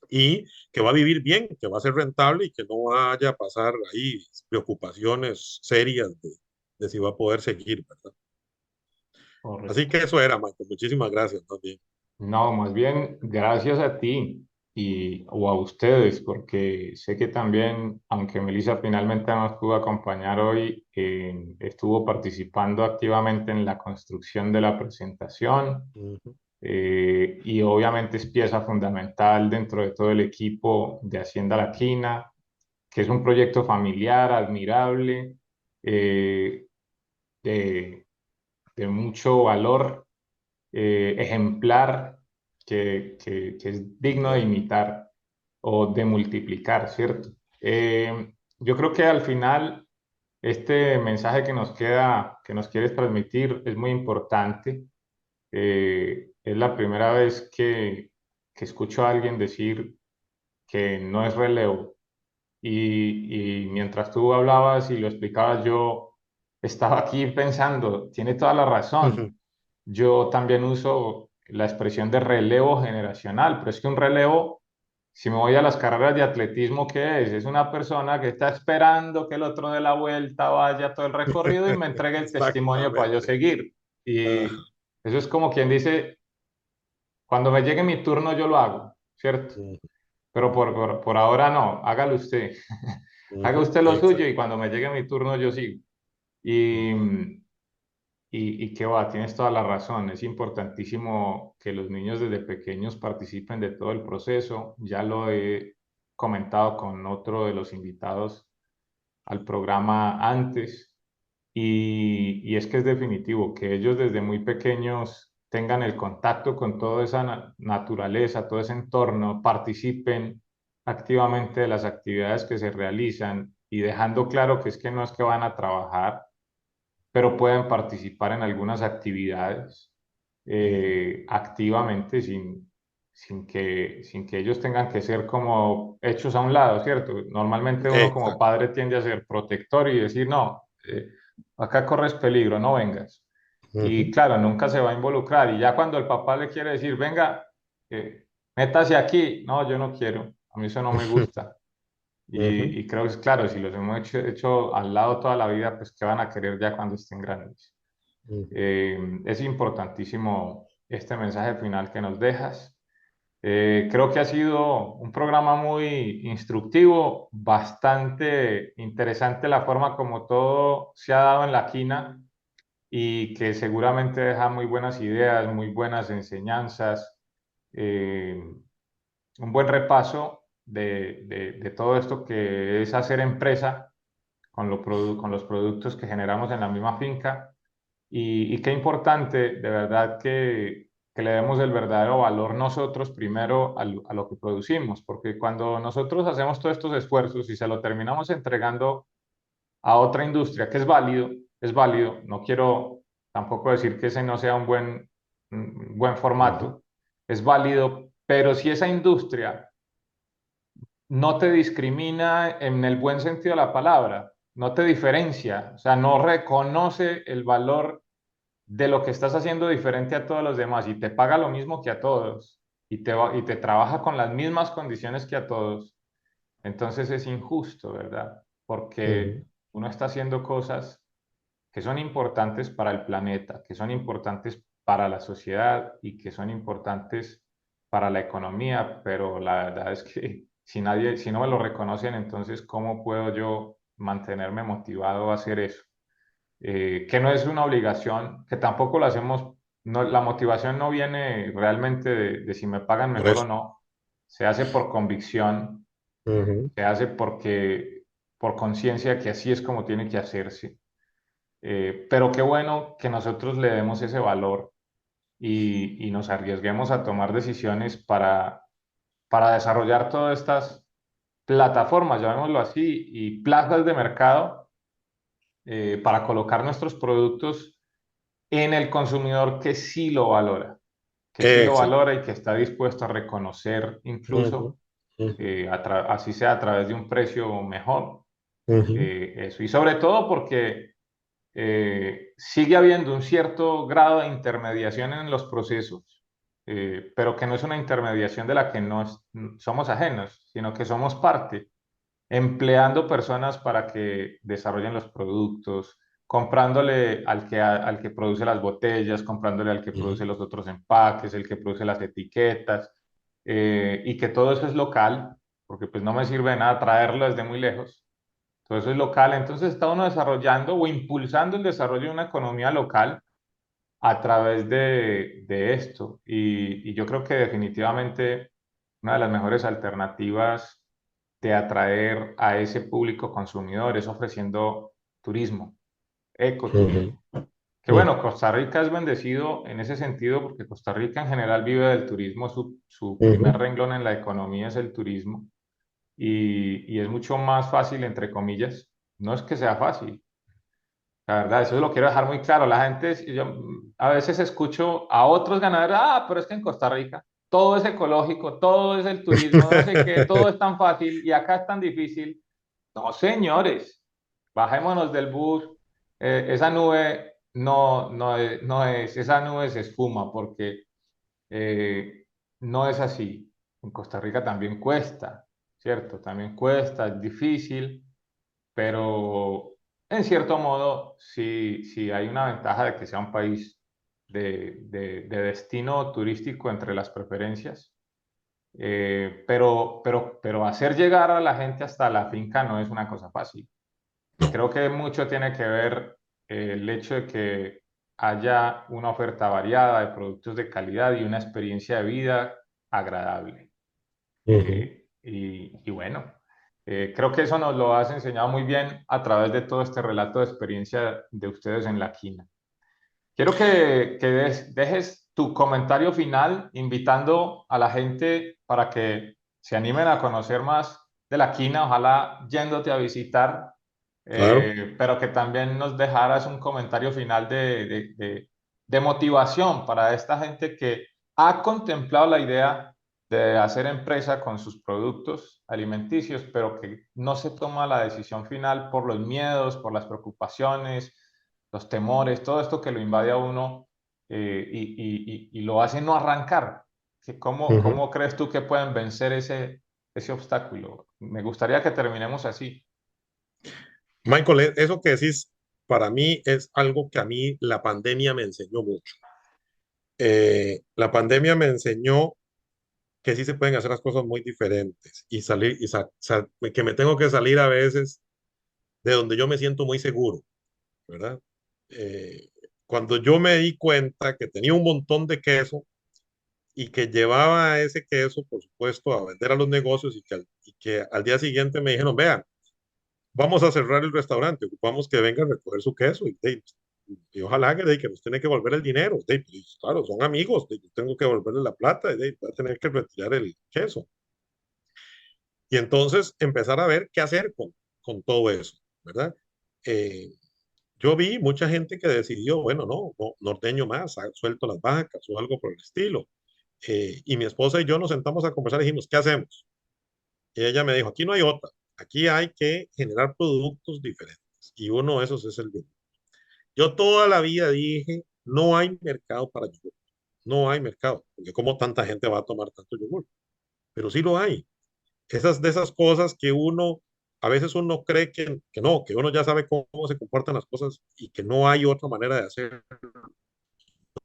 y que va a vivir bien, que va a ser rentable y que no vaya a pasar ahí preocupaciones serias de si va a poder seguir, ¿verdad? Así Correcto. que eso era, Marco. Muchísimas gracias también. No, más bien gracias a ti o a ustedes, porque sé que también, aunque Melissa finalmente no nos pudo acompañar hoy, estuvo participando activamente en la construcción de la presentación Ujú, y obviamente es pieza fundamental dentro de todo el equipo de Hacienda La Quina, que es un proyecto familiar, admirable, eh, de, de mucho valor, ejemplar, que es digno de claro. imitar o de multiplicar, ¿cierto? Yo creo que al final este mensaje que nos queda, que nos quieres transmitir, es muy importante. Es la primera vez que escucho a alguien decir que no es relevo. Y mientras tú hablabas y lo explicabas, yo estaba aquí pensando, tiene toda la razón. Yo también uso la expresión de relevo generacional, pero es que un relevo, si me voy a las carreras de atletismo, ¿qué es? Es una persona que está esperando que el otro de la vuelta vaya todo el recorrido y me entregue el testimonio para yo Exactamente. seguir. Y Ajá. eso es como quien dice, cuando me llegue mi turno yo lo hago, ¿cierto? Ujú, Pero por ahora no, hágalo usted. Haga ujú, usted lo suyo exacto. y cuando me llegue mi turno yo sigo. Ujú, Y, y qué va, tienes toda la razón. Es importantísimo que los niños desde pequeños participen de todo el proceso. Ya lo he comentado con otro de los invitados al programa antes. Y es que es definitivo que ellos desde muy pequeños tengan el contacto con toda esa naturaleza, todo ese entorno, participen activamente de las actividades que se realizan y dejando claro que es que no es que van a trabajar, pero pueden participar en algunas actividades ujú, activamente sin que ellos tengan que ser como hechos a un lado, ¿cierto? Normalmente uno como Exacto. padre tiende a ser protector y decir, no, acá corres peligro, no vengas. Y Ujú, claro, nunca se va a involucrar. Y ya cuando el papá le quiere decir, venga, métase aquí, no, yo no quiero, a mí eso no me gusta. ujú, Y creo que es claro, si los hemos hecho al lado toda la vida, pues ¿qué van a querer ya cuando estén grandes? ujú, Es importantísimo este mensaje final que nos dejas. Creo que ha sido un programa muy instructivo, bastante interesante la forma como todo se ha dado en la quina y que seguramente deja muy buenas ideas, muy buenas enseñanzas, eh, un buen repaso de todo esto que es hacer empresa con los productos que generamos en la misma finca y qué importante, de verdad, que le demos el verdadero valor nosotros primero a lo que producimos, porque cuando nosotros hacemos todos estos esfuerzos y se lo terminamos entregando a otra industria, que es válido, no quiero tampoco decir que ese no sea un buen ujú, formato, es válido, pero si esa industria no te discrimina en el buen sentido de la palabra, no te diferencia, o sea, no reconoce el valor de lo que estás haciendo diferente a todos los demás y te paga lo mismo que a todos y te trabaja con las mismas condiciones que a todos, entonces es injusto, ¿verdad? ujú, Porque uno está haciendo cosas que son importantes para el planeta, que son importantes para la sociedad y que son importantes para la economía, pero la verdad es que si no me lo reconocen, entonces, ¿cómo puedo yo mantenerme motivado a hacer eso? Que no es una obligación, que tampoco lo hacemos, no, la motivación no viene realmente de si me pagan por mejor o eso. no, se hace por convicción, Ujú, se hace por conciencia que así es como tiene que hacerse. Pero qué bueno que nosotros le demos ese valor y nos arriesguemos a tomar decisiones para desarrollar todas estas plataformas, llamémoslo así, y plazas de mercado para colocar nuestros productos en el consumidor que sí lo exacto. valora y que está dispuesto a reconocer Ujú, incluso, ujú, así sea a través de un precio mejor, ujú, eso. Y sobre todo porque sigue habiendo un cierto grado de intermediación en los procesos, pero que no es una intermediación de la que no somos ajenos, sino que somos parte, empleando personas para que desarrollen los productos, comprándole al que produce las botellas, comprándole al que ujú, produce los otros empaques, el que produce las etiquetas, y que todo eso es local, porque pues no me sirve de nada traerlo desde muy lejos. Todo eso es local, entonces está uno desarrollando o impulsando el desarrollo de una economía local a través de esto. Y yo creo que definitivamente una de las mejores alternativas de atraer a ese público consumidor es ofreciendo turismo, ujú, ecoturismo. Que ujú, bueno, Costa Rica es bendecido en ese sentido porque Costa Rica en general vive del turismo, su primer ujú, renglón en la economía es el turismo y es mucho más fácil, entre comillas, no es que sea fácil, la verdad, eso lo quiero dejar muy claro. La gente, yo a veces escucho a otros ganaderos, ah, pero es que en Costa Rica todo es ecológico, todo es el turismo, no sé qué, todo es tan fácil y acá es tan difícil. No, señores, bajémonos del bus. Esa nube no es, esa nube se esfuma porque no es así. En Costa Rica también cuesta, ¿cierto? También cuesta, es difícil, pero en cierto modo sí hay una ventaja de que sea un país de destino turístico entre las preferencias. Pero hacer llegar a la gente hasta la finca no es una cosa fácil. Y no. creo que mucho tiene que ver el hecho de que haya una oferta variada de productos de calidad y una experiencia de vida agradable. Ujú, Y bueno, creo que eso nos lo has enseñado muy bien a través de todo este relato de experiencia de ustedes en la quina. Quiero que dejes tu comentario final invitando a la gente para que se animen a conocer más de la quina, ojalá yéndote a visitar, claro. pero que también nos dejaras un comentario final de motivación para esta gente que ha contemplado la idea de hacer empresa con sus productos alimenticios, pero que no se toma la decisión final por los miedos, por las preocupaciones, los temores, todo esto que lo invade a uno y lo hace no arrancar. Ujú. ¿Cómo crees tú que pueden vencer ese obstáculo? Me gustaría que terminemos así. Michael, eso que decís, para mí es algo que a mí la pandemia me enseñó mucho. La pandemia me enseñó que sí se pueden hacer las cosas muy diferentes y salir, que me tengo que salir a veces de donde yo me siento muy seguro, ¿verdad? Eh, Cuando yo me di cuenta que tenía un montón de queso y que llevaba ese queso, por supuesto, a vender a los negocios y que al día siguiente me dijeron, vean, vamos a cerrar el restaurante, ocupamos que vengan a recoger su queso y ojalá que nos tiene que volver el dinero. Pues, claro, son amigos, yo tengo que devolverle la plata, voy a tener que retirar el queso. Y entonces empezar a ver qué hacer con todo eso, ¿verdad? Eh, yo vi mucha gente que decidió, bueno, no ordeño más, suelto las vacas o algo por el estilo. Y mi esposa y yo nos sentamos a conversar y dijimos, ¿qué hacemos? Y ella me dijo, aquí no hay otra, aquí hay que generar productos diferentes. Y uno de esos es el yogur. Yo toda la vida dije, no hay mercado para yogur, no hay mercado, porque como tanta gente va a tomar tanto yogur, pero sí lo hay. Esas de esas cosas que uno, a veces uno cree que no, que uno ya sabe cómo se comportan las cosas y que no hay otra manera de hacer.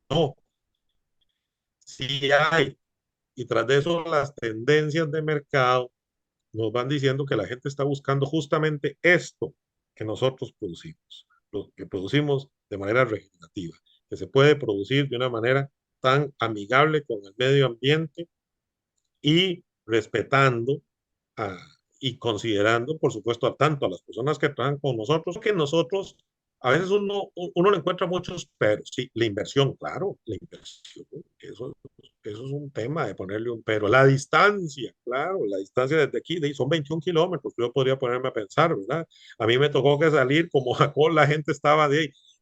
No, sí hay. Y tras de eso, las tendencias de mercado nos van diciendo que la gente está buscando justamente esto que nosotros producimos, lo que producimos de manera regenerativa, que se puede producir de una manera tan amigable con el medio ambiente y respetando a, y considerando, por supuesto, a tanto a las personas que trabajan con nosotros, que nosotros, a veces uno le encuentra muchos, pero sí, la inversión, claro, la inversión, eso es un tema de ponerle un pero. La distancia, claro, la distancia desde aquí son 21 kilómetros, yo podría ponerme a pensar, ¿verdad? A mí me tocó que salir, como la gente estaba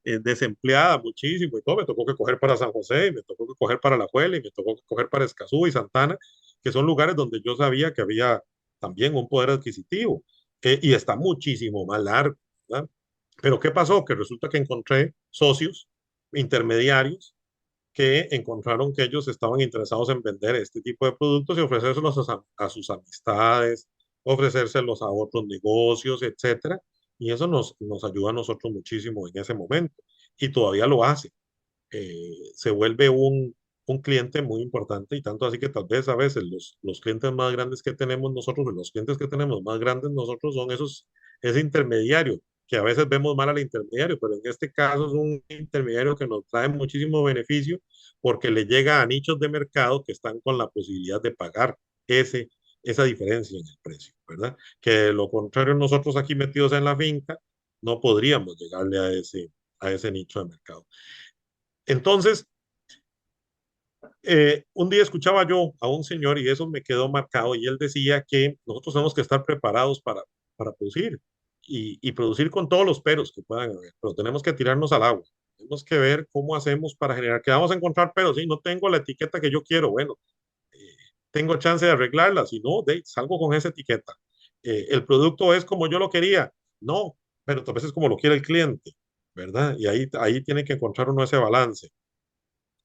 desempleada muchísimo y todo, me tocó que coger para San José, y me tocó que coger para La Juela, y me tocó que coger para Escazú y Santana, que son lugares donde yo sabía que había también un poder adquisitivo y está muchísimo más largo, ¿verdad? Pero ¿qué pasó? Que resulta que encontré socios intermediarios que encontraron que ellos estaban interesados en vender este tipo de productos y ofrecérselos a sus amistades, ofrecérselos a otros negocios, etcétera. Y eso nos ayuda a nosotros muchísimo en ese momento. Y todavía lo hace. Se vuelve un cliente muy importante y tanto así que tal vez a veces los clientes más grandes que tenemos nosotros, los clientes que tenemos más grandes nosotros son ese intermediario, que a veces vemos mal al intermediario, pero en este caso es un intermediario que nos trae muchísimo beneficio porque le llega a nichos de mercado que están con la posibilidad de pagar esa diferencia en el precio, ¿verdad? Que de lo contrario nosotros aquí metidos en la finca no podríamos llegarle a ese nicho de mercado. Entonces, un día escuchaba yo a un señor y eso me quedó marcado y él decía que nosotros tenemos que estar preparados para producir y producir con todos los peros que puedan haber, pero tenemos que tirarnos al agua. Tenemos que ver cómo hacemos para generar, que vamos a encontrar peros, sí, no tengo la etiqueta que yo quiero, bueno, eh, tengo chance de arreglarla, si no, salgo con esa etiqueta. El producto es como yo lo quería, no, pero a veces como lo quiere el cliente, ¿verdad? Y ahí tiene que encontrar uno ese balance.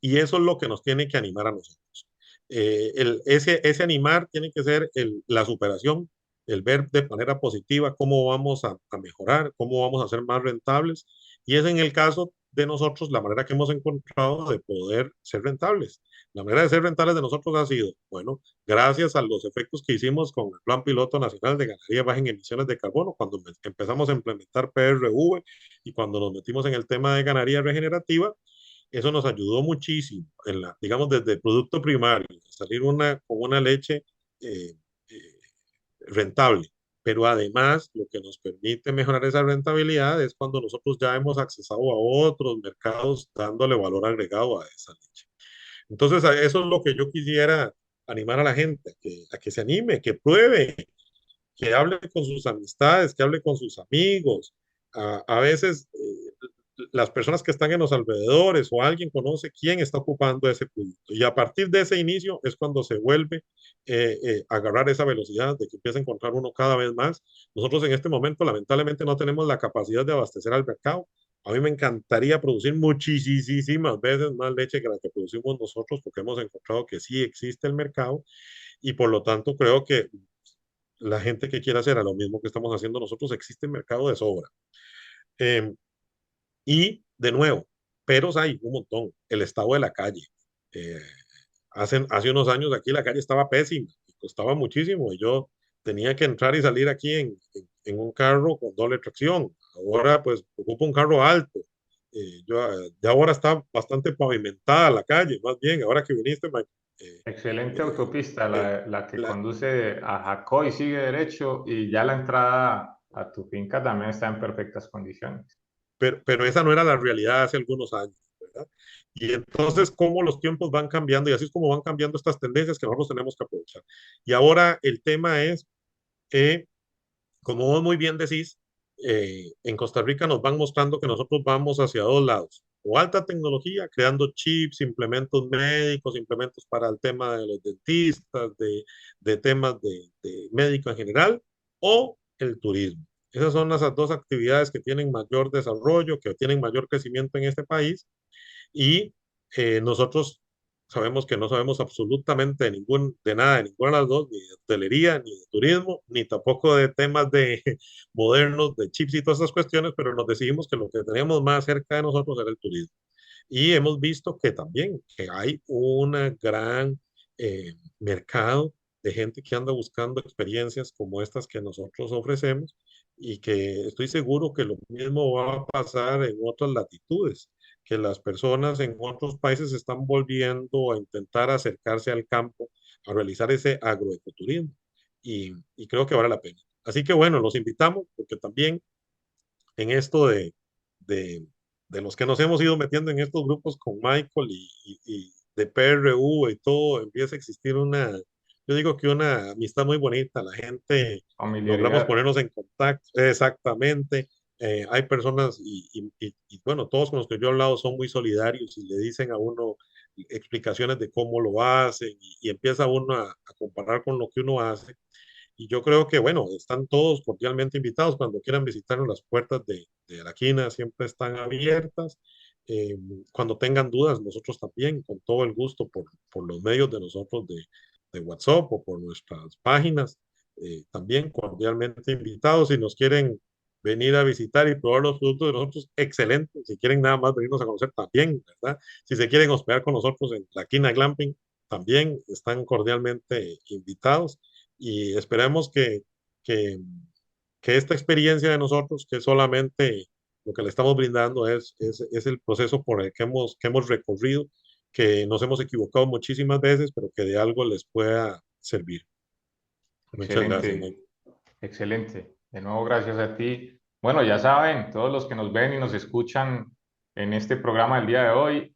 Y eso es lo que nos tiene que animar a nosotros. Ese animar tiene que ser la superación, el ver de manera positiva cómo vamos a mejorar, cómo vamos a ser más rentables. Y es en el caso de nosotros la manera que hemos encontrado de poder ser rentables. La manera de ser rentables de nosotros ha sido, bueno, gracias a los efectos que hicimos con el Plan Piloto Nacional de Ganadería Baja en Emisiones de Carbono, cuando empezamos a implementar PRV y cuando nos metimos en el tema de ganadería regenerativa, eso nos ayudó muchísimo, digamos, desde el producto primario, salir con una leche eh, eh, rentable. Pero además, lo que nos permite mejorar esa rentabilidad es cuando nosotros ya hemos accesado a otros mercados dándole valor agregado a esa leche. Entonces, eso es lo que yo quisiera animar a la gente, a que se anime, que pruebe, que hable con sus amistades, que hable con sus amigos. A veces las personas que están en los alrededores o alguien conoce quién está ocupando ese punto. Y a partir de ese inicio es cuando se vuelve a agarrar esa velocidad de que empieza a encontrar uno cada vez más. Nosotros en este momento lamentablemente no tenemos la capacidad de abastecer al mercado. A mí me encantaría producir muchísimas veces más leche que la que producimos nosotros porque hemos encontrado que sí existe el mercado y por lo tanto creo que la gente que quiera hacer a lo mismo que estamos haciendo nosotros, existe mercado de sobra. Eh, y de nuevo, peros hay un montón. El estado de la calle. Eh, hace unos años aquí la calle estaba pésima, costaba muchísimo y yo tenía que entrar y salir aquí en un carro con doble tracción. Ahora pues ocupo un carro alto. Ya ahora está bastante pavimentada la calle, más bien, ahora que viniste, Mike, Excelente eh, autopista, eh, la que la, conduce a Jacó y sigue derecho, y ya la entrada a tu finca también está en perfectas condiciones. pero esa no era la realidad hace algunos años, ¿verdad? Y entonces, cómo los tiempos van cambiando, y así es como van cambiando estas tendencias que nosotros tenemos que aprovechar. Y ahora el tema es, como vos muy bien decís, en Costa Rica nos van mostrando que nosotros vamos hacia dos lados, o alta tecnología, creando chips, implementos médicos, implementos para el tema de los dentistas, de temas de médico en general, o el turismo. Esas son las dos actividades que tienen mayor desarrollo, que tienen mayor crecimiento en este país y nosotros sabemos que no sabemos absolutamente de nada, de ninguna de las dos, ni de hotelería, ni de turismo, ni tampoco de temas de modernos, de chips y todas esas cuestiones, pero nos decidimos que lo que teníamos más cerca de nosotros era el turismo. Y hemos visto que también que hay un gran mercado de gente que anda buscando experiencias como estas que nosotros ofrecemos y que estoy seguro que lo mismo va a pasar en otras latitudes, que las personas en otros países están volviendo a intentar acercarse al campo, a realizar ese agroecoturismo y creo que vale la pena. Así que bueno, los invitamos porque también en esto de, de los que nos hemos ido metiendo en estos grupos con Michael y de PRU y todo, empieza a existir yo digo que una amistad muy bonita, la gente logramos Familiaridad. ponernos en contacto, exactamente. Hay personas bueno, todos con los que yo he hablado son muy solidarios y le dicen a uno explicaciones de cómo lo hacen y empieza uno a comparar con lo que uno hace y yo creo que, bueno, están todos cordialmente invitados cuando quieran visitarnos. Las puertas de la quina siempre están abiertas. Eh, Cuando tengan dudas, nosotros también, con todo el gusto, por los medios de nosotros de WhatsApp o por nuestras páginas, también cordialmente invitados. Si nos quieren venir a visitar y probar los productos de nosotros, excelente. Si quieren nada más venirnos a conocer, también, ¿verdad? Si se quieren hospedar con nosotros en la quina Glamping, también están cordialmente invitados y esperemos que, que esta experiencia de nosotros, que solamente lo que le estamos brindando es el proceso por el que hemos recorrido, que nos hemos equivocado muchísimas veces, pero que de algo les pueda servir. Muchas gracias, Excelente, Mike. excelente. De nuevo, gracias a ti. Bueno, ya saben, todos los que nos ven y nos escuchan en este programa del día de hoy,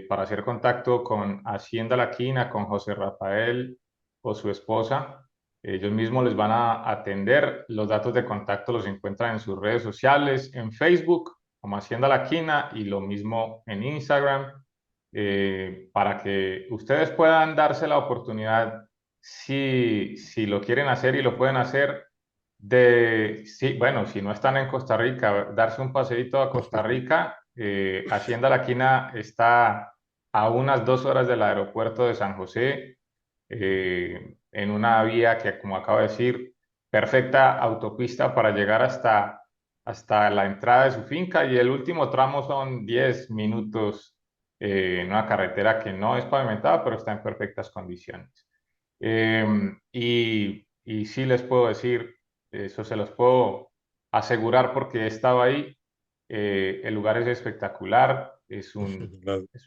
para hacer contacto con Hacienda La Quina, con José Rafael o su esposa, ellos mismos les van a atender. Los datos de contacto los encuentran en sus redes sociales, en Facebook como Hacienda La Quina y lo mismo en Instagram, para que ustedes puedan darse la oportunidad, si lo quieren hacer y lo pueden hacer, sí, bueno, si no están en Costa Rica, darse un paseíto a Costa Rica. Hacienda La Quina está a unas 2 horas del aeropuerto de San José, en una vía que, como acabo de decir, perfecta autopista para llegar hasta la entrada de su finca, y el último tramo son 10 minutos, en una carretera que no es pavimentada, pero está en perfectas condiciones. Y sí les puedo decir, eso se los puedo asegurar porque he estado ahí. El lugar es espectacular, es un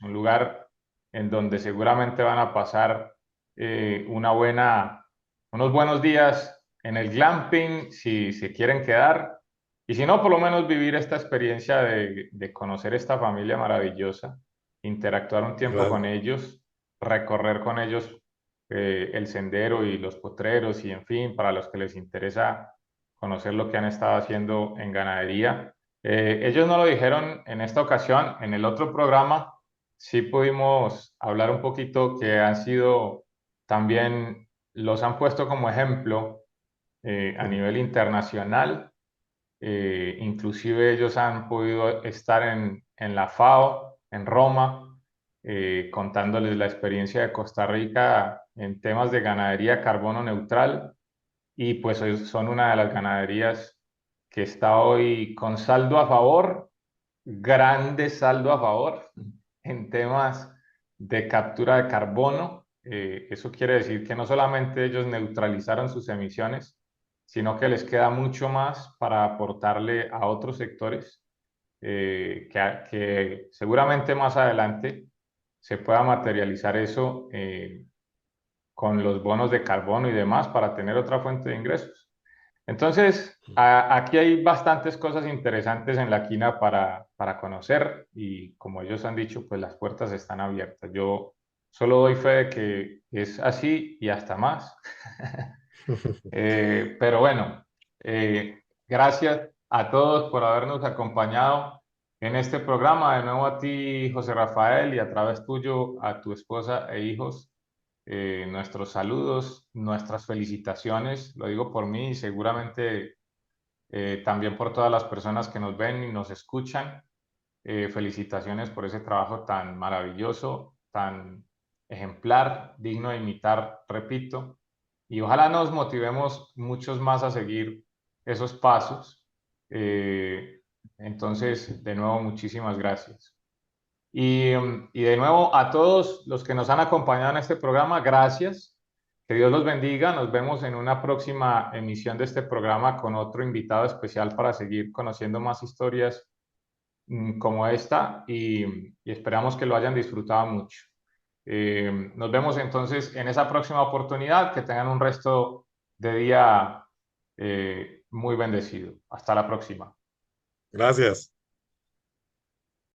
lugar en donde seguramente van a pasar unos buenos días en el glamping si se quieren quedar, y si no, por lo menos vivir esta experiencia de conocer esta familia maravillosa, interactuar un tiempo con ellos, recorrer con ellos el sendero y los potreros, y en fin, para los que les interesa conocer lo que han estado haciendo en ganadería. Ellos no lo dijeron en esta ocasión, en el otro programa sí pudimos hablar un poquito que han sido también, los han puesto como ejemplo a nivel internacional. Inclusive ellos han podido estar en la FAO, en Roma, contándoles la experiencia de Costa Rica en temas de ganadería carbono neutral, y pues son una de las ganaderías que está hoy con saldo a favor, grande saldo a favor en temas de captura de carbono. Eso quiere decir que no solamente ellos neutralizaron sus emisiones, sino que les queda mucho más para aportarle a otros sectores, que seguramente más adelante se pueda materializar eso con los bonos de carbono y demás para tener otra fuente de ingresos. Entonces, aquí hay bastantes cosas interesantes en la quina para conocer, y como ellos han dicho, pues las puertas están abiertas. Yo solo doy fe de que es así y hasta más. Pero bueno, gracias a todos por habernos acompañado en este programa. De nuevo a ti, José Rafael, y a través tuyo, a tu esposa e hijos, nuestros saludos, nuestras felicitaciones, lo digo por mí y seguramente también por todas las personas que nos ven y nos escuchan. Felicitaciones por ese trabajo tan maravilloso, tan ejemplar, digno de imitar, repito, y ojalá nos motivemos muchos más a seguir esos pasos. Eh, entonces, de nuevo, muchísimas gracias. Y de nuevo, a todos los que nos han acompañado en este programa, gracias. Que Dios los bendiga. Nos vemos en una próxima emisión de este programa con otro invitado especial para seguir conociendo más historias como esta, y esperamos que lo hayan disfrutado mucho. Nos vemos entonces en esa próxima oportunidad. Que tengan un resto de día muy bendecido. Hasta la próxima. Gracias.